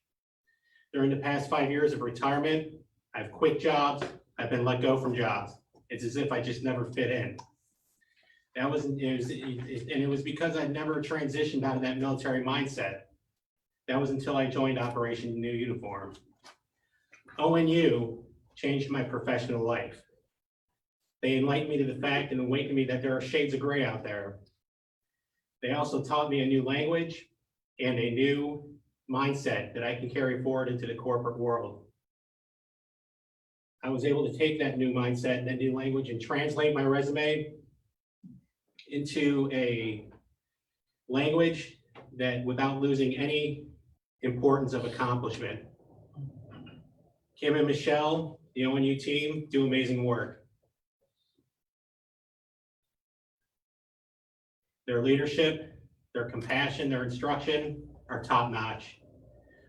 During the past 5 years of retirement, I've quit jobs, I've been let go from jobs. It's as if I just never fit in. It was because I never transitioned out of that military mindset. That was until I joined Operation New Uniform. ONU changed my professional life. They enlightened me to the fact and awakened me that there are shades of gray out there. They also taught me a new language and a new mindset that I can carry forward into the corporate world. I was able to take that new mindset and that new language and translate my resume into a language that without losing any importance of accomplishment. Kim and Michelle, the ONU team, do amazing work. Their leadership, their compassion, their instruction are top notch.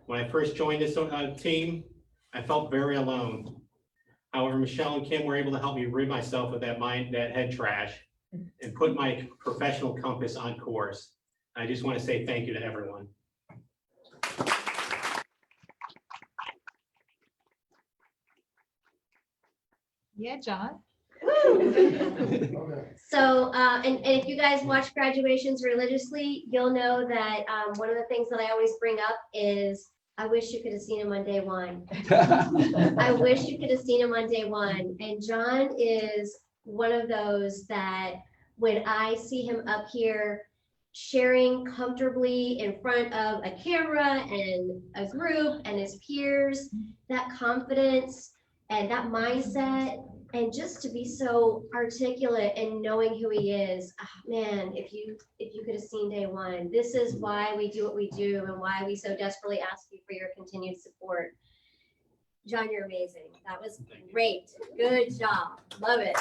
When I first joined this team, I felt very alone. However, Michelle and Kim were able to help me rid myself of that head trash and put my professional compass on course. I just want to say thank you to everyone. Yeah, John. So, and if you guys watch graduations religiously, you'll know that one of the things that I always bring up is, I wish you could have seen him on day one. I wish you could have seen him on day one. And John is one of those that when I see him up here sharing comfortably in front of a camera and a group and his peers, that confidence and that mindset, and just to be so articulate and knowing who he is, man, if you could have seen day one. This is why we do what we do and why we so desperately ask you for your continued support. John, you're amazing. That was great. Good job. Love it.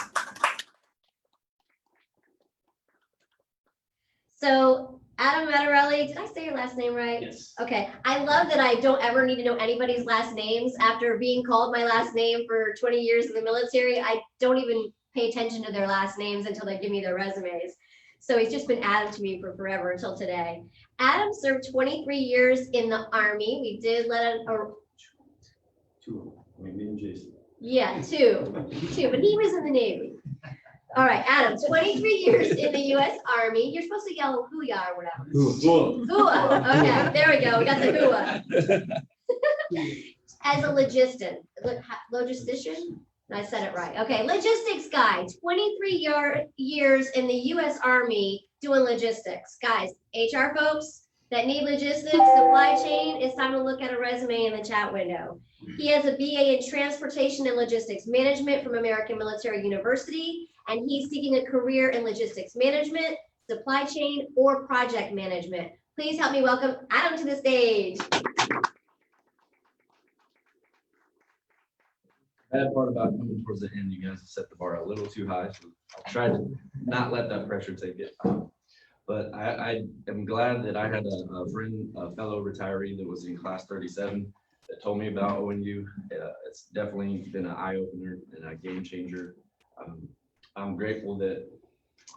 So Adam Mattarelli, did I say your last name right? Yes. Okay, I love that I don't ever need to know anybody's last names after being called my last name for 20 years in the military. I don't even pay attention to their last names until they give me their resumes. So he's just been Adam to me for forever until today. Adam served 23 years in the Army. We did Two, maybe in Jason. yeah, two, but he was in the Navy. All right, Adam, 23 years in the U.S. Army. You're supposed to yell hoo-yah or whatever. Hooah. Okay, there we go. We got the hooah. As a logistician, I said it right. Okay, logistics guy, 23 years in the U.S. Army doing logistics. Guys, HR folks that need logistics, supply chain, it's time to look at a resume in the chat window. He has a BA in Transportation and Logistics Management from American Military University, and he's seeking a career in logistics management, supply chain, or project management. Please help me welcome Adam to the stage. Bad part about coming towards the end, you guys have set the bar a little too high, so I'll try to not let that pressure take it. But I am glad that I had a friend, a fellow retiree that was in class 37 that told me about ONU. It's definitely been an eye-opener and a game changer. I'm grateful that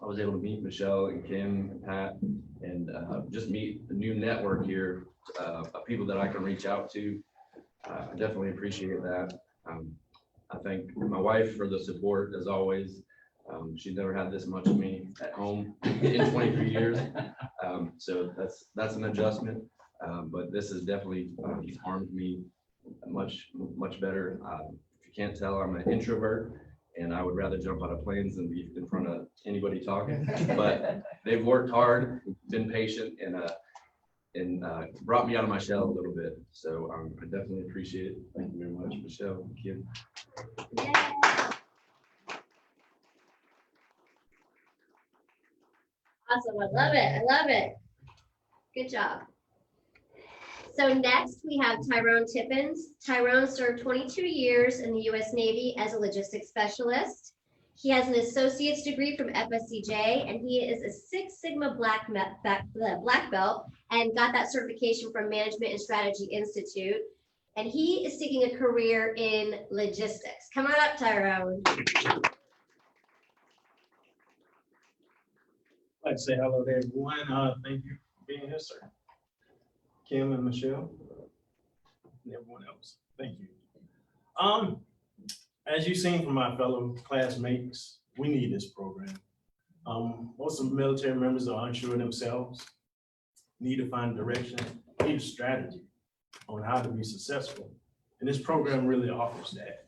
I was able to meet Michelle and Kim and Pat and just meet the new network here of people that I can reach out to. I definitely appreciate that. I thank my wife for the support as always. She's never had this much of me at home in 23 years. So that's an adjustment. But this has definitely armed me much better. If you can't tell, I'm an introvert and I would rather jump out of planes than be in front of anybody talking. But they've worked hard, been patient, and brought me out of my shell a little bit. So I definitely appreciate it. Thank you very much, Michelle. Thank you. Awesome, I love it, I love it. Good job. So next we have Tyrone Tippins. Tyrone served 22 years in the U.S. Navy as a logistics specialist. He has an associate's degree from FSCJ, and he is a Six Sigma black belt and got that certification from Management and Strategy Institute. And he is seeking a career in logistics. Come on up, Tyrone. I'd like to say hello to everyone. Thank you for being here, sir. Kim and Michelle, and everyone else. Thank you. As you've seen from my fellow classmates, we need this program. Most of the military members are unsure themselves, need to find direction, need a strategy on how to be successful. And this program really offers that.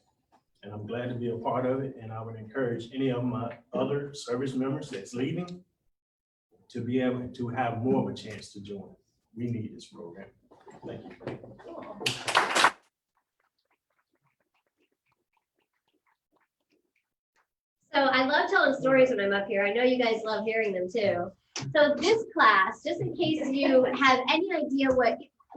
And I'm glad to be a part of it. And I would encourage any of my other service members that's leaving to be able to have more of a chance to join. We need this program. Thank you. So I love telling stories when I'm up here. I know you guys love hearing them too. So this class, just in case you have any idea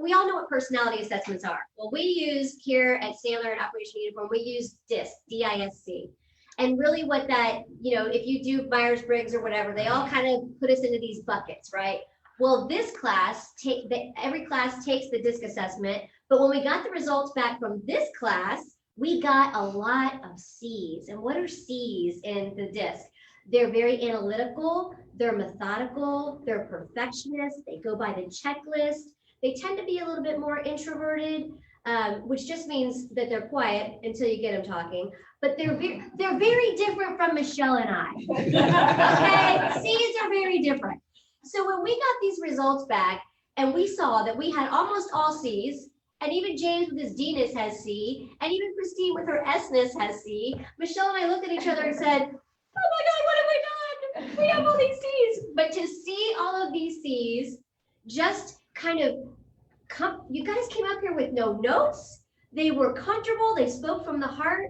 we all know what personality assessments are. Well, we use here at Sandler and Operation Uniform, we use DISC, D-I-S-C. And really what that, if you do Myers-Briggs or whatever, they all kind of put us into these buckets, right? Well, this class, every class takes the DISC assessment, but when we got the results back from this class, we got a lot of C's. And what are C's in the DISC? They're very analytical, they're methodical, they're perfectionists, they go by the checklist. They tend to be a little bit more introverted, which just means that they're quiet until you get them talking. But they're very different from Michelle and I. Okay, C's are very different. So when we got these results back and we saw that we had almost all C's, and even James with his D-ness has C, and even Christine with her S-ness has C, Michelle and I looked at each other and said, oh my God, what have we done? We have all these C's. But to see all of these C's, just kind of you guys came up here with no notes. They were comfortable. They spoke from the heart.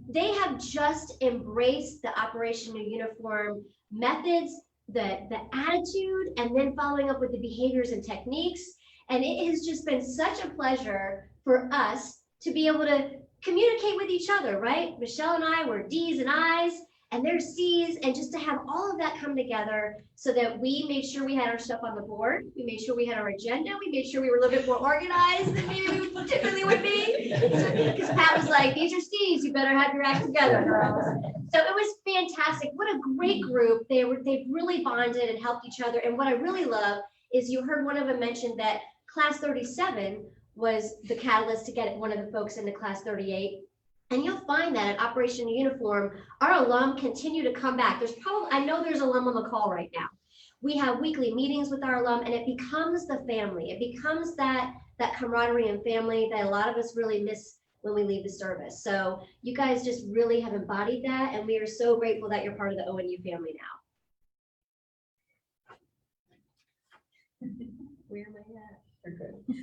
They have just embraced the Operation New Uniform methods, the attitude, and then following up with the behaviors and techniques. And it has just been such a pleasure for us to be able to communicate with each other, right? Michelle and I were D's and I's, and there's C's, and just to have all of that come together so that we made sure we had our stuff on the board, we made sure we had our agenda, we made sure we were a little bit more organized than maybe we typically would be. Because Pat was like, these are C's, you better have your act together, girls. So it was fantastic. What a great group. They've really bonded and helped each other. And what I really love is you heard one of them mention that class 37 was the catalyst to get one of the folks into class 38. And you'll find that at Operation Uniform, our alum continue to come back. I know there's alum on the call right now. We have weekly meetings with our alum, and it becomes the family. It becomes that camaraderie and family that a lot of us really miss when we leave the service. So you guys just really have embodied that, and we are so grateful that you're part of the ONU family now. Where am I at?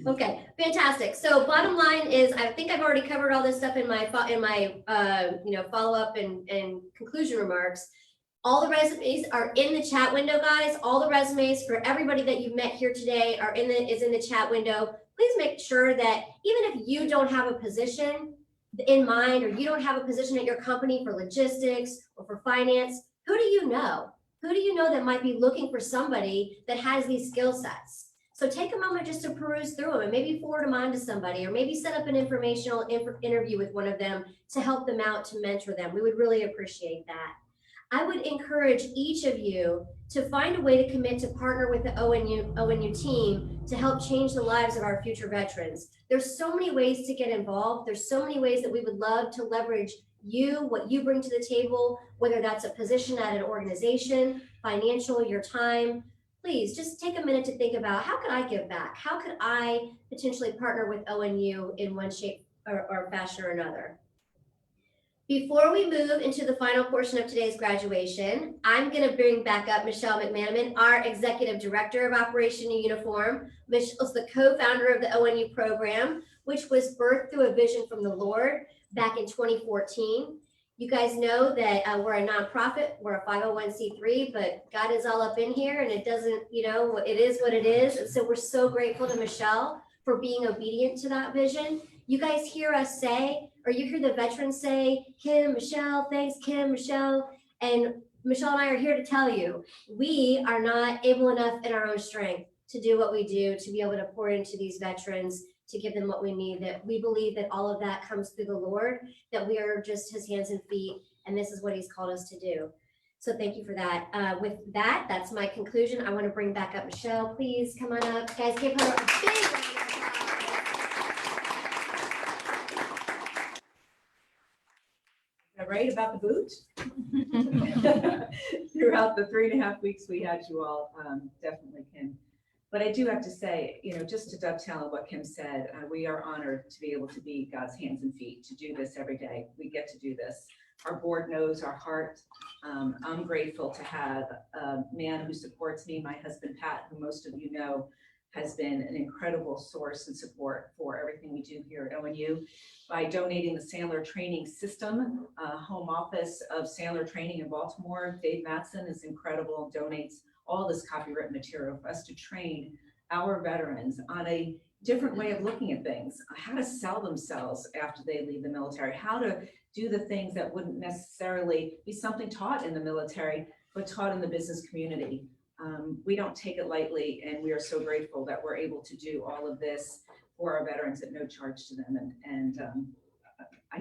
Okay, fantastic. So bottom line is, I think I've already covered all this stuff in my follow-up and conclusion remarks. All the resumes are in the chat window, guys. All the resumes for everybody that you've met here today is in the chat window. Please make sure that even if you don't have a position in mind, or you don't have a position at your company for logistics or for finance, who do you know? Who do you know that might be looking for somebody that has these skill sets? So take a moment just to peruse through them and maybe forward them on to somebody, or maybe set up an informational interview with one of them to help them out, to mentor them. We would really appreciate that. I would encourage each of you to find a way to commit to partner with the ONU team to help change the lives of our future veterans. There's so many ways to get involved. There's so many ways that we would love to leverage what you bring to the table, whether that's a position at an organization, financial, your time. Please just take a minute to think about, how could I give back? How could I potentially partner with ONU in one shape or fashion or another? Before we move into the final portion of today's graduation, I'm going to bring back up Michelle McManaman, our Executive Director of Operation Uniform. Michelle's the co-founder of the ONU program, which was birthed through a vision from the Lord back in 2014. You guys know that we're a nonprofit, we're a 501c3, but God is all up in here, and it doesn't, it is what it is. And so we're so grateful to Michelle for being obedient to that vision. You guys hear us say, or you hear the veterans say, Kim, Michelle, thanks, Kim, Michelle. And Michelle and I are here to tell you, we are not able enough in our own strength to do what we do, to be able to pour into these veterans, to give them what we need, that we believe that all of that comes through the Lord, that we are just his hands and feet, and this is what he's called us to do. So thank you for that. With that, that's my conclusion. I want to bring back up Michelle. Please come on up. Guys, give her a big round of applause. Right about the boot? Throughout the 3.5 weeks we had you all, definitely, Kim. But I do have to say, just to dovetail on what Kim said, we are honored to be able to be God's hands and feet, to do this every day. We get to do this. Our board knows our heart. I'm grateful to have a man who supports me, my husband, Pat, who most of you know, has been an incredible source and support for everything we do here at ONU by donating the Sandler Training System, home office of Sandler Training in Baltimore. Dave Mattson is incredible and donates all this copywritten material for us to train our veterans on a different way of looking at things, how to sell themselves after they leave the military, how to do the things that wouldn't necessarily be something taught in the military, but taught in the business community. We don't take it lightly, and we are so grateful that we're able to do all of this for our veterans at no charge to them. And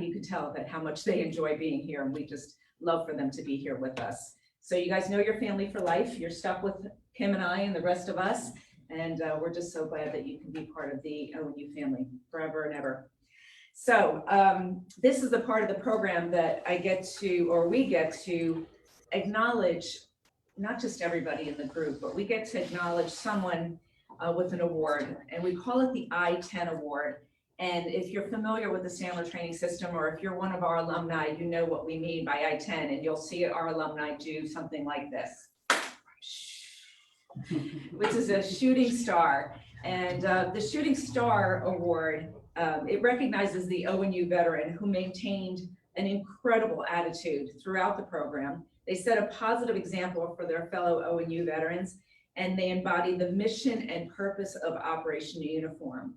you can tell that how much they enjoy being here, and we just love for them to be here with us. So you guys know your family for life. You're stuck with Kim and I and the rest of us. And we're just so glad that you can be part of the ONU family forever and ever. So this is the part of the program that we get to acknowledge, not just everybody in the group, but we get to acknowledge someone with an award. And we call it the I-10 Award. And if you're familiar with the Sandler Training System, or if you're one of our alumni, you know what we mean by I-10, and you'll see our alumni do something like this, which is a shooting star. And the Shooting Star Award, it recognizes the ONU veteran who maintained an incredible attitude throughout the program. They set a positive example for their fellow ONU veterans, and they embody the mission and purpose of Operation Uniform.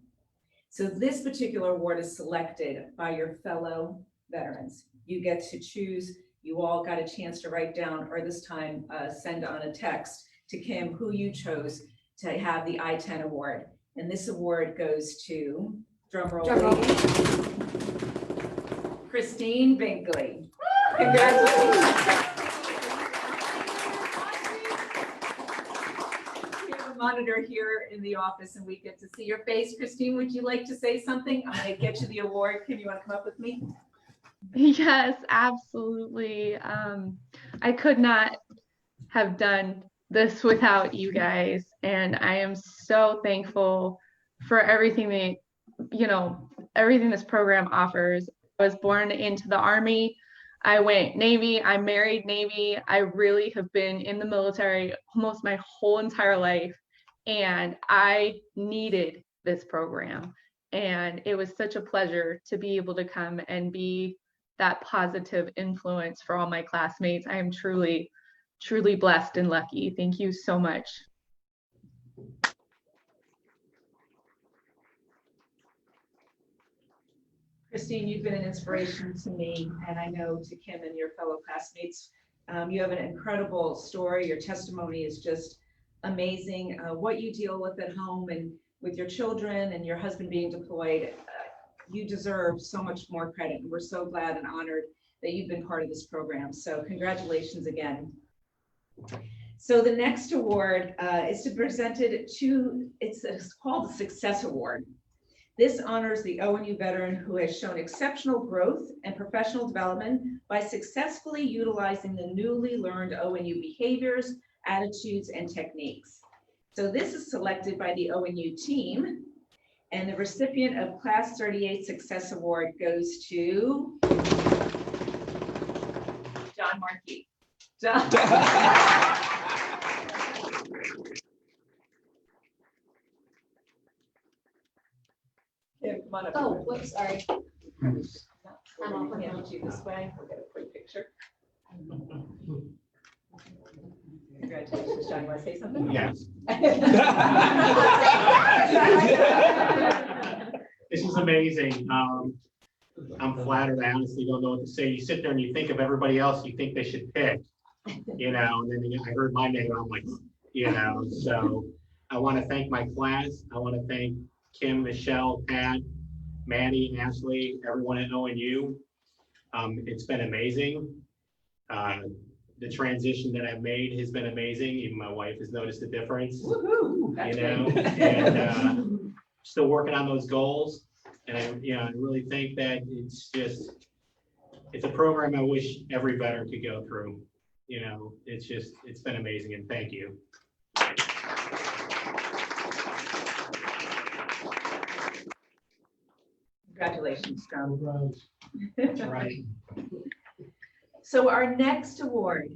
So this particular award is selected by your fellow veterans. You get to choose you all got a chance to write down, or this time send on a text to Kim who you chose to have the I-10 award. And this award goes to, drum roll, Drum roll. please, Christine Binkley. Congratulations. We have a monitor here in the office and we get to see your face. Christine, would you like to say something? I'm going to get you the award. Kim, you want to come up with me? Yes, absolutely. I could not have done this without you guys, and I am so thankful for everything everything this program offers. I was born into the Army. I went Navy. I married Navy. I really have been in the military almost my whole entire life, and I needed this program. And it was such a pleasure to be able to come and be that positive influence for all my classmates. I am truly, truly blessed and lucky. Thank you so much. Christine, you've been an inspiration to me, and I know to Kim and your fellow classmates. You have an incredible story. Your testimony is just amazing. What you deal with at home and with your children and your husband being deployed, you deserve so much more credit. And we're so glad and honored that you've been part of this program. So congratulations again. So the next award is presented to, it's called the Success Award. This honors the ONU veteran who has shown exceptional growth and professional development by successfully utilizing the newly learned ONU behaviors, attitudes, and techniques. So this is selected by the ONU team, and the recipient of Class 38 Success Award goes to John Markey. John. Yeah, come on up. Oh, whoops, sorry. I'm all hand you this way. We'll get a quick picture. Congratulations, John. You want to say something? Yes. This is amazing. I'm flattered. I honestly don't know what to say. You sit there and you think of everybody else you think they should pick, and then I heard my name. I'm like, so I want to thank my class. I want to thank Kim, Michelle, Pat, Maddie, Ashley, everyone at ONU. It's been amazing. The transition that I've made has been amazing. Even my wife has noticed a difference. Woohoo! That's great. And still working on those goals. And I really think that it's a program I wish every veteran could go through. It's been amazing, and thank you. Congratulations, John. That's right. So our next award.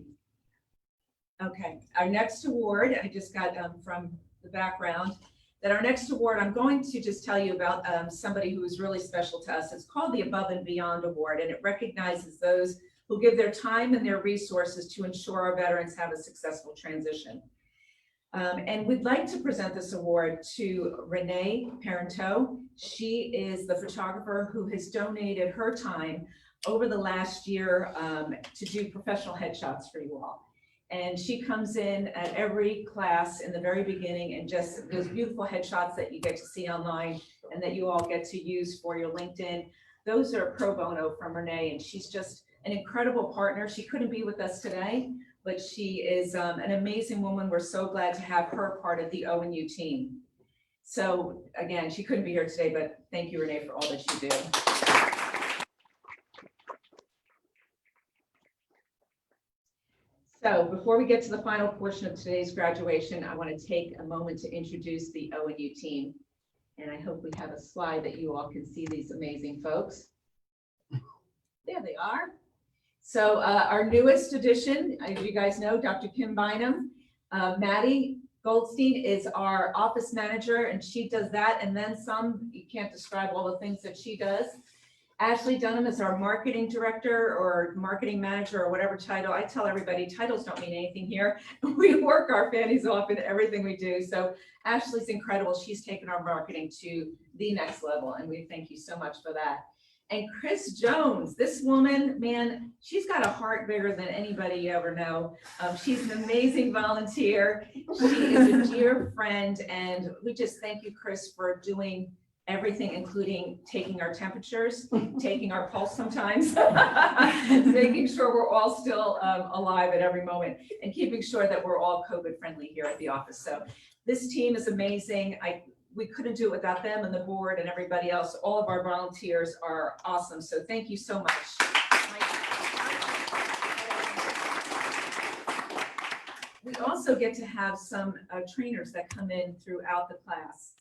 Okay, our next award, I just got from the background, that our next award, I'm going to just tell you about somebody who is really special to us. It's called the Above and Beyond Award, and it recognizes those who give their time and their resources to ensure our veterans have a successful transition. And we'd like to present this award to Renee Parenteau. She is the photographer who has donated her time over the last year to do professional headshots for you all. And she comes in at every class in the very beginning, and just those beautiful headshots that you get to see online and that you all get to use for your LinkedIn. Those are pro bono from Renee, and she's just an incredible partner. She couldn't be with us today, but she is an amazing woman. We're so glad to have her part of the ONU team. So again, she couldn't be here today, but thank you, Renee, for all that you do. So before we get to the final portion of today's graduation, I want to take a moment to introduce the ONU team. And I hope we have a slide that you all can see these amazing folks. There they are. So our newest addition, as you guys know, Dr. Kim Bynum. Maddie Goldstein is our office manager, and she does that and then some. You can't describe all the things that she does. Ashley Dunham is our marketing director or marketing manager or whatever title. I tell everybody titles don't mean anything here. We work our fannies off in everything we do. So Ashley's incredible. She's taken our marketing to the next level, and we thank you so much for that. And Chris Jones, this woman, man, she's got a heart bigger than anybody you ever know. She's an amazing volunteer. She is a dear friend, and we just thank you, Chris, for doing everything, including taking our temperatures, taking our pulse sometimes, making sure we're all still alive at every moment, and keeping sure that we're all COVID friendly here at the office. So this team is amazing. We couldn't do it without them and the board and everybody else. All of our volunteers are awesome. So thank you so much. We also get to have some trainers that come in throughout the class.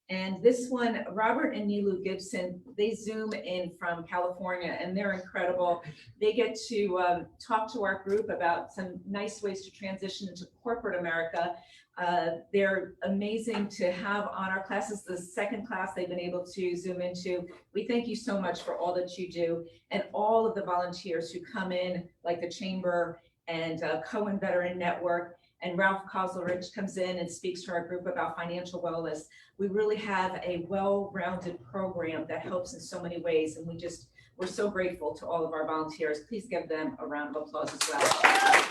And this one, Robert and Nilu Gibson, they Zoom in from California, and they're incredible. They get to talk to our group about some nice ways to transition into corporate America. They're amazing to have on our classes. The second class they've been able to Zoom into. We thank you so much for all that you do, and all of the volunteers who come in, like the Chamber and Cohen Veteran Network, and Ralph Kozlerich comes in and speaks to our group about financial wellness. We really have a well-rounded program that helps in so many ways, and we're so grateful to all of our volunteers. Please give them a round of applause as well.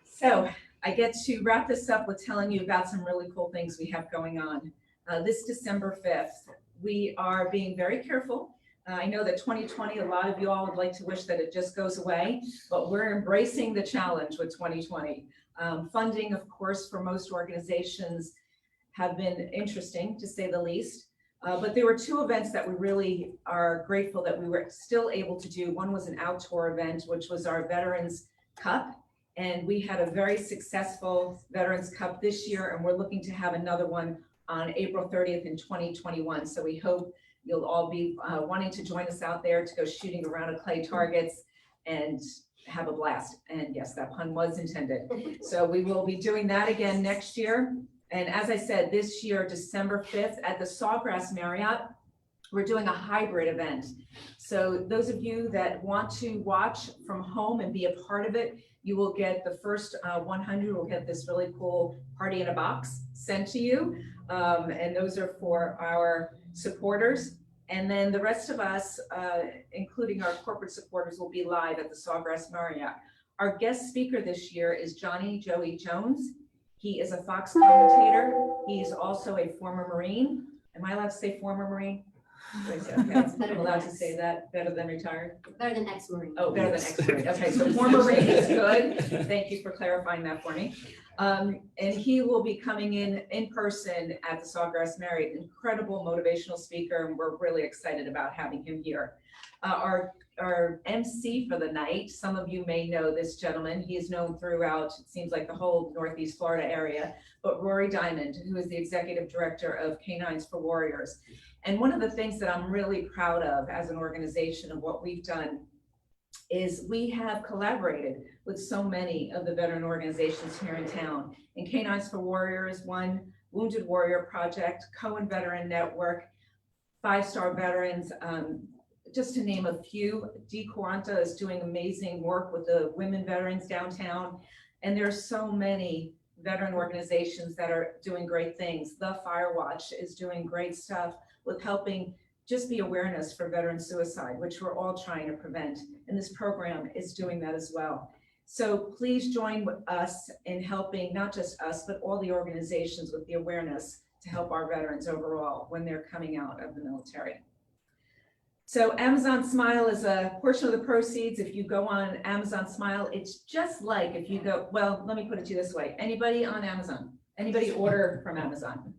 So I get to wrap this up with telling you about some really cool things we have going on. This December 5th, we are being very careful. I know that 2020, a lot of you all would like to wish that it just goes away, but we're embracing the challenge with 2020. Funding, of course, for most organizations have been interesting, to say the least. But there were two events that we really are grateful that we were still able to do. One was an outdoor event, which was our Veterans Cup. And we had a very successful Veterans Cup this year, and we're looking to have another one on April 30th in 2021. So we hope you'll all be wanting to join us out there to go shooting around at clay targets and have a blast. And yes, that pun was intended. So we will be doing that again next year. And as I said, this year, December 5th at the Sawgrass Marriott, we're doing a hybrid event. So those of you that want to watch from home and be a part of it, you will get the first 100 will get this really cool party in a box sent to you. And those are for our supporters. And then the rest of us, including our corporate supporters, will be live at the Sawgrass Marriott. Our guest speaker this year is Johnny Joey Jones. He is a Fox commentator. He's also a former Marine. Am I allowed to say former Marine? Okay, I'm allowed to say that. Better than retired? Better than ex-Marine. Oh, better than ex-Marine. Okay, so former Marine is good. Thank you for clarifying that for me. And he will be coming in person at the Sawgrass Marriott. Incredible motivational speaker, and we're really excited about having him here. Our MC for the night, some of you may know this gentleman. He is known throughout, it seems like the whole Northeast Florida area, but Rory Diamond, who is the executive director of Canines for Warriors. And one of the things that I'm really proud of as an organization of what we've done is we have collaborated with so many of the veteran organizations here in town. And Canines for Warriors, one, Wounded Warrior Project, Cohen Veteran Network, 5-Star Veterans, just to name a few. Dee Quaranta is doing amazing work with the women veterans downtown. And there's so many veteran organizations that are doing great things. The Firewatch is doing great stuff with helping just be awareness for veteran suicide, which we're all trying to prevent. And this program is doing that as well. So please join with us in helping not just us, but all the organizations with the awareness to help our veterans overall when they're coming out of the military. So Amazon Smile is a portion of the proceeds. If you go on Amazon Smile, it's just like if you go, well, let me put it to you this way. Anybody on Amazon? Anybody order from Amazon?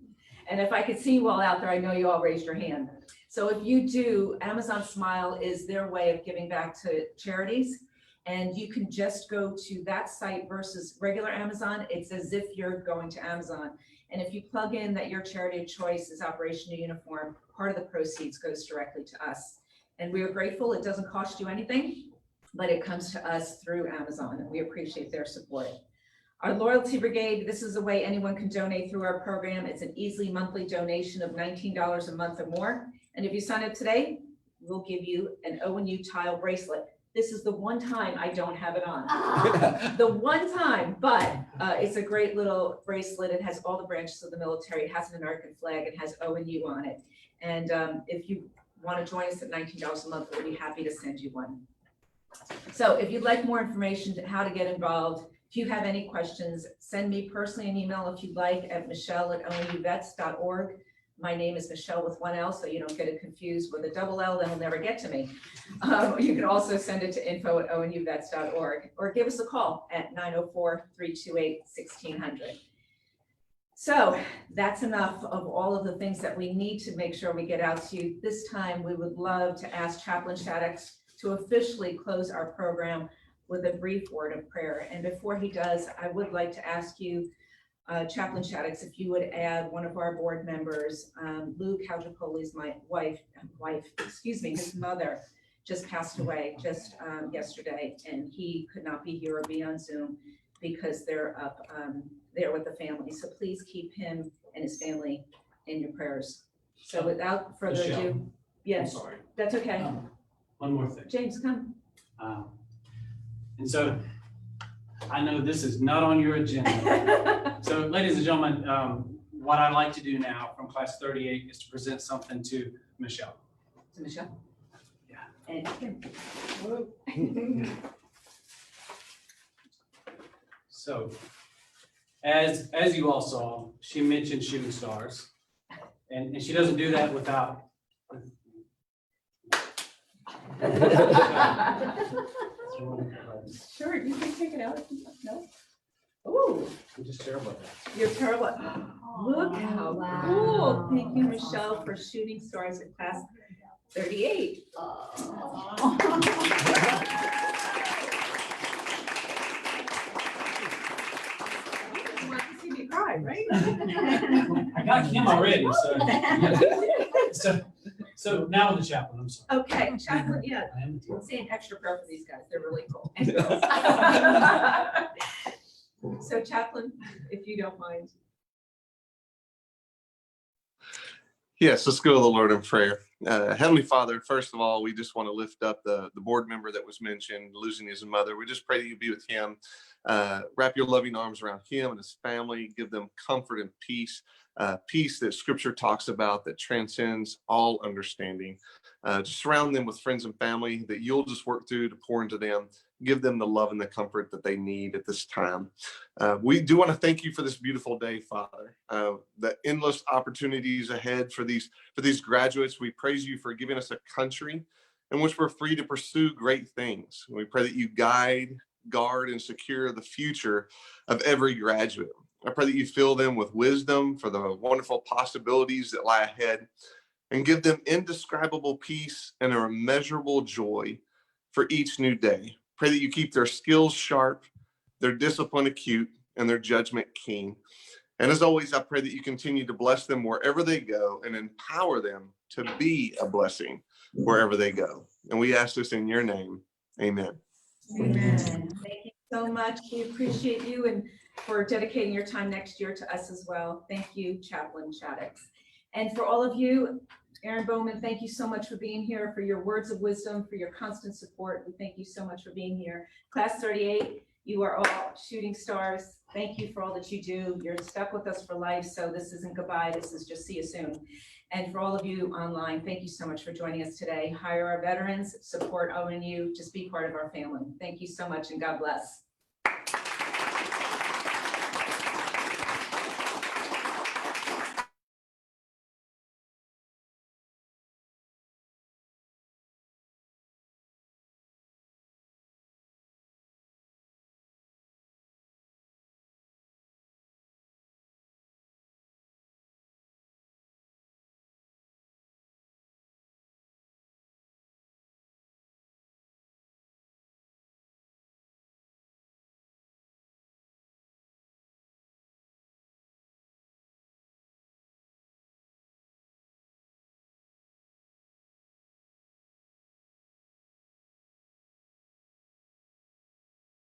And if I could see you all out there, I know you all raised your hand. So if you do, Amazon Smile is their way of giving back to charities. And you can just go to that site versus regular Amazon. It's as if you're going to Amazon. And if you plug in that your charity of choice is Operation New Uniform, part of the proceeds goes directly to us. And we are grateful. It doesn't cost you anything, but it comes to us through Amazon, and we appreciate their support. Our Loyalty Brigade, this is a way anyone can donate through our program. It's an easy monthly donation of $19 a month or more. And if you sign up today, we'll give you an ONU tile bracelet. This is the one time I don't have it on. The one time, but it's a great little bracelet. It has all the branches of the military. It has an American flag. It has ONU on it. And if you want to join us at $19 a month, we'll be happy to send you one. So if you'd like more information on how to get involved, if you have any questions, send me personally an email if you'd like at michelle@onuvets.org. My name is Michelle with one L, so you don't get it confused with a double L, then it'll never get to me. You can also send it to info@onuvets.org or give us a call at 904-328-1600. So that's enough of all of the things that we need to make sure we get out to you. This time, we would love to ask Chaplain Shaddix to officially close our program with a brief word of prayer. And before he does, I would like to ask you, Chaplain Shaddix, if you would add one of our board members, Lou Calgiapoli's his mother just passed away just yesterday, and he could not be here or be on Zoom because they're up there with the family. So please keep him and his family in your prayers. So without further Michelle, ado, I'm yes, sorry. that's okay. One more thing. James, come. And so I know this is not on your agenda. So ladies and gentlemen, what I'd like to do now from class 38 is to present something to Michelle. To Michelle. Yeah. And So as you all saw, she mentioned shooting stars. And she doesn't do that without. Sure, you can take it out. No? Ooh, I'm just terrible at that. you're terrible. Look how wow. cool. Thank you, Michelle, for shooting stars at class 38. You want to see me cry, right? I got Kim already, so now the chaplain, I'm sorry. Okay, Chaplain, yeah, I am- say an extra prayer for these guys. They're really cool. So Chaplain, if you don't mind. Yes, let's go to the Lord in prayer. Heavenly Father, first of all, we just want to lift up the board member that was mentioned, losing his mother. We just pray that you be with him. Wrap your loving arms around him and his family. Give them comfort and peace, peace that Scripture talks about that transcends all understanding. Just surround them with friends and family that you'll just work through to pour into them. Give them the love and the comfort that they need at this time. We do want to thank you for this beautiful day, Father. The endless opportunities ahead for these graduates. We praise you for giving us a country in which we're free to pursue great things. We pray that you guide, guard, and secure the future of every graduate. I pray that you fill them with wisdom for the wonderful possibilities that lie ahead, and give them indescribable peace and a immeasurable joy for each new day. Pray that you keep their skills sharp, their discipline acute, and their judgment keen. And as always, I pray that you continue to bless them wherever they go and empower them to be a blessing wherever they go. And we ask this in your name. Amen. Amen. Thank you so much. We appreciate you and for dedicating your time next year to us as well. Thank you, Chaplain Shaddix. And for all of you, Aaron Bowman, thank you so much for being here, for your words of wisdom, for your constant support. We thank you so much for being here. Class 38, you are all shooting stars. Thank you for all that you do. You're stuck with us for life, so this isn't goodbye. This is just see you soon. And for all of you online, thank you so much for joining us today. Hire our veterans, support ONU, just be part of our family. Thank you so much, and God bless.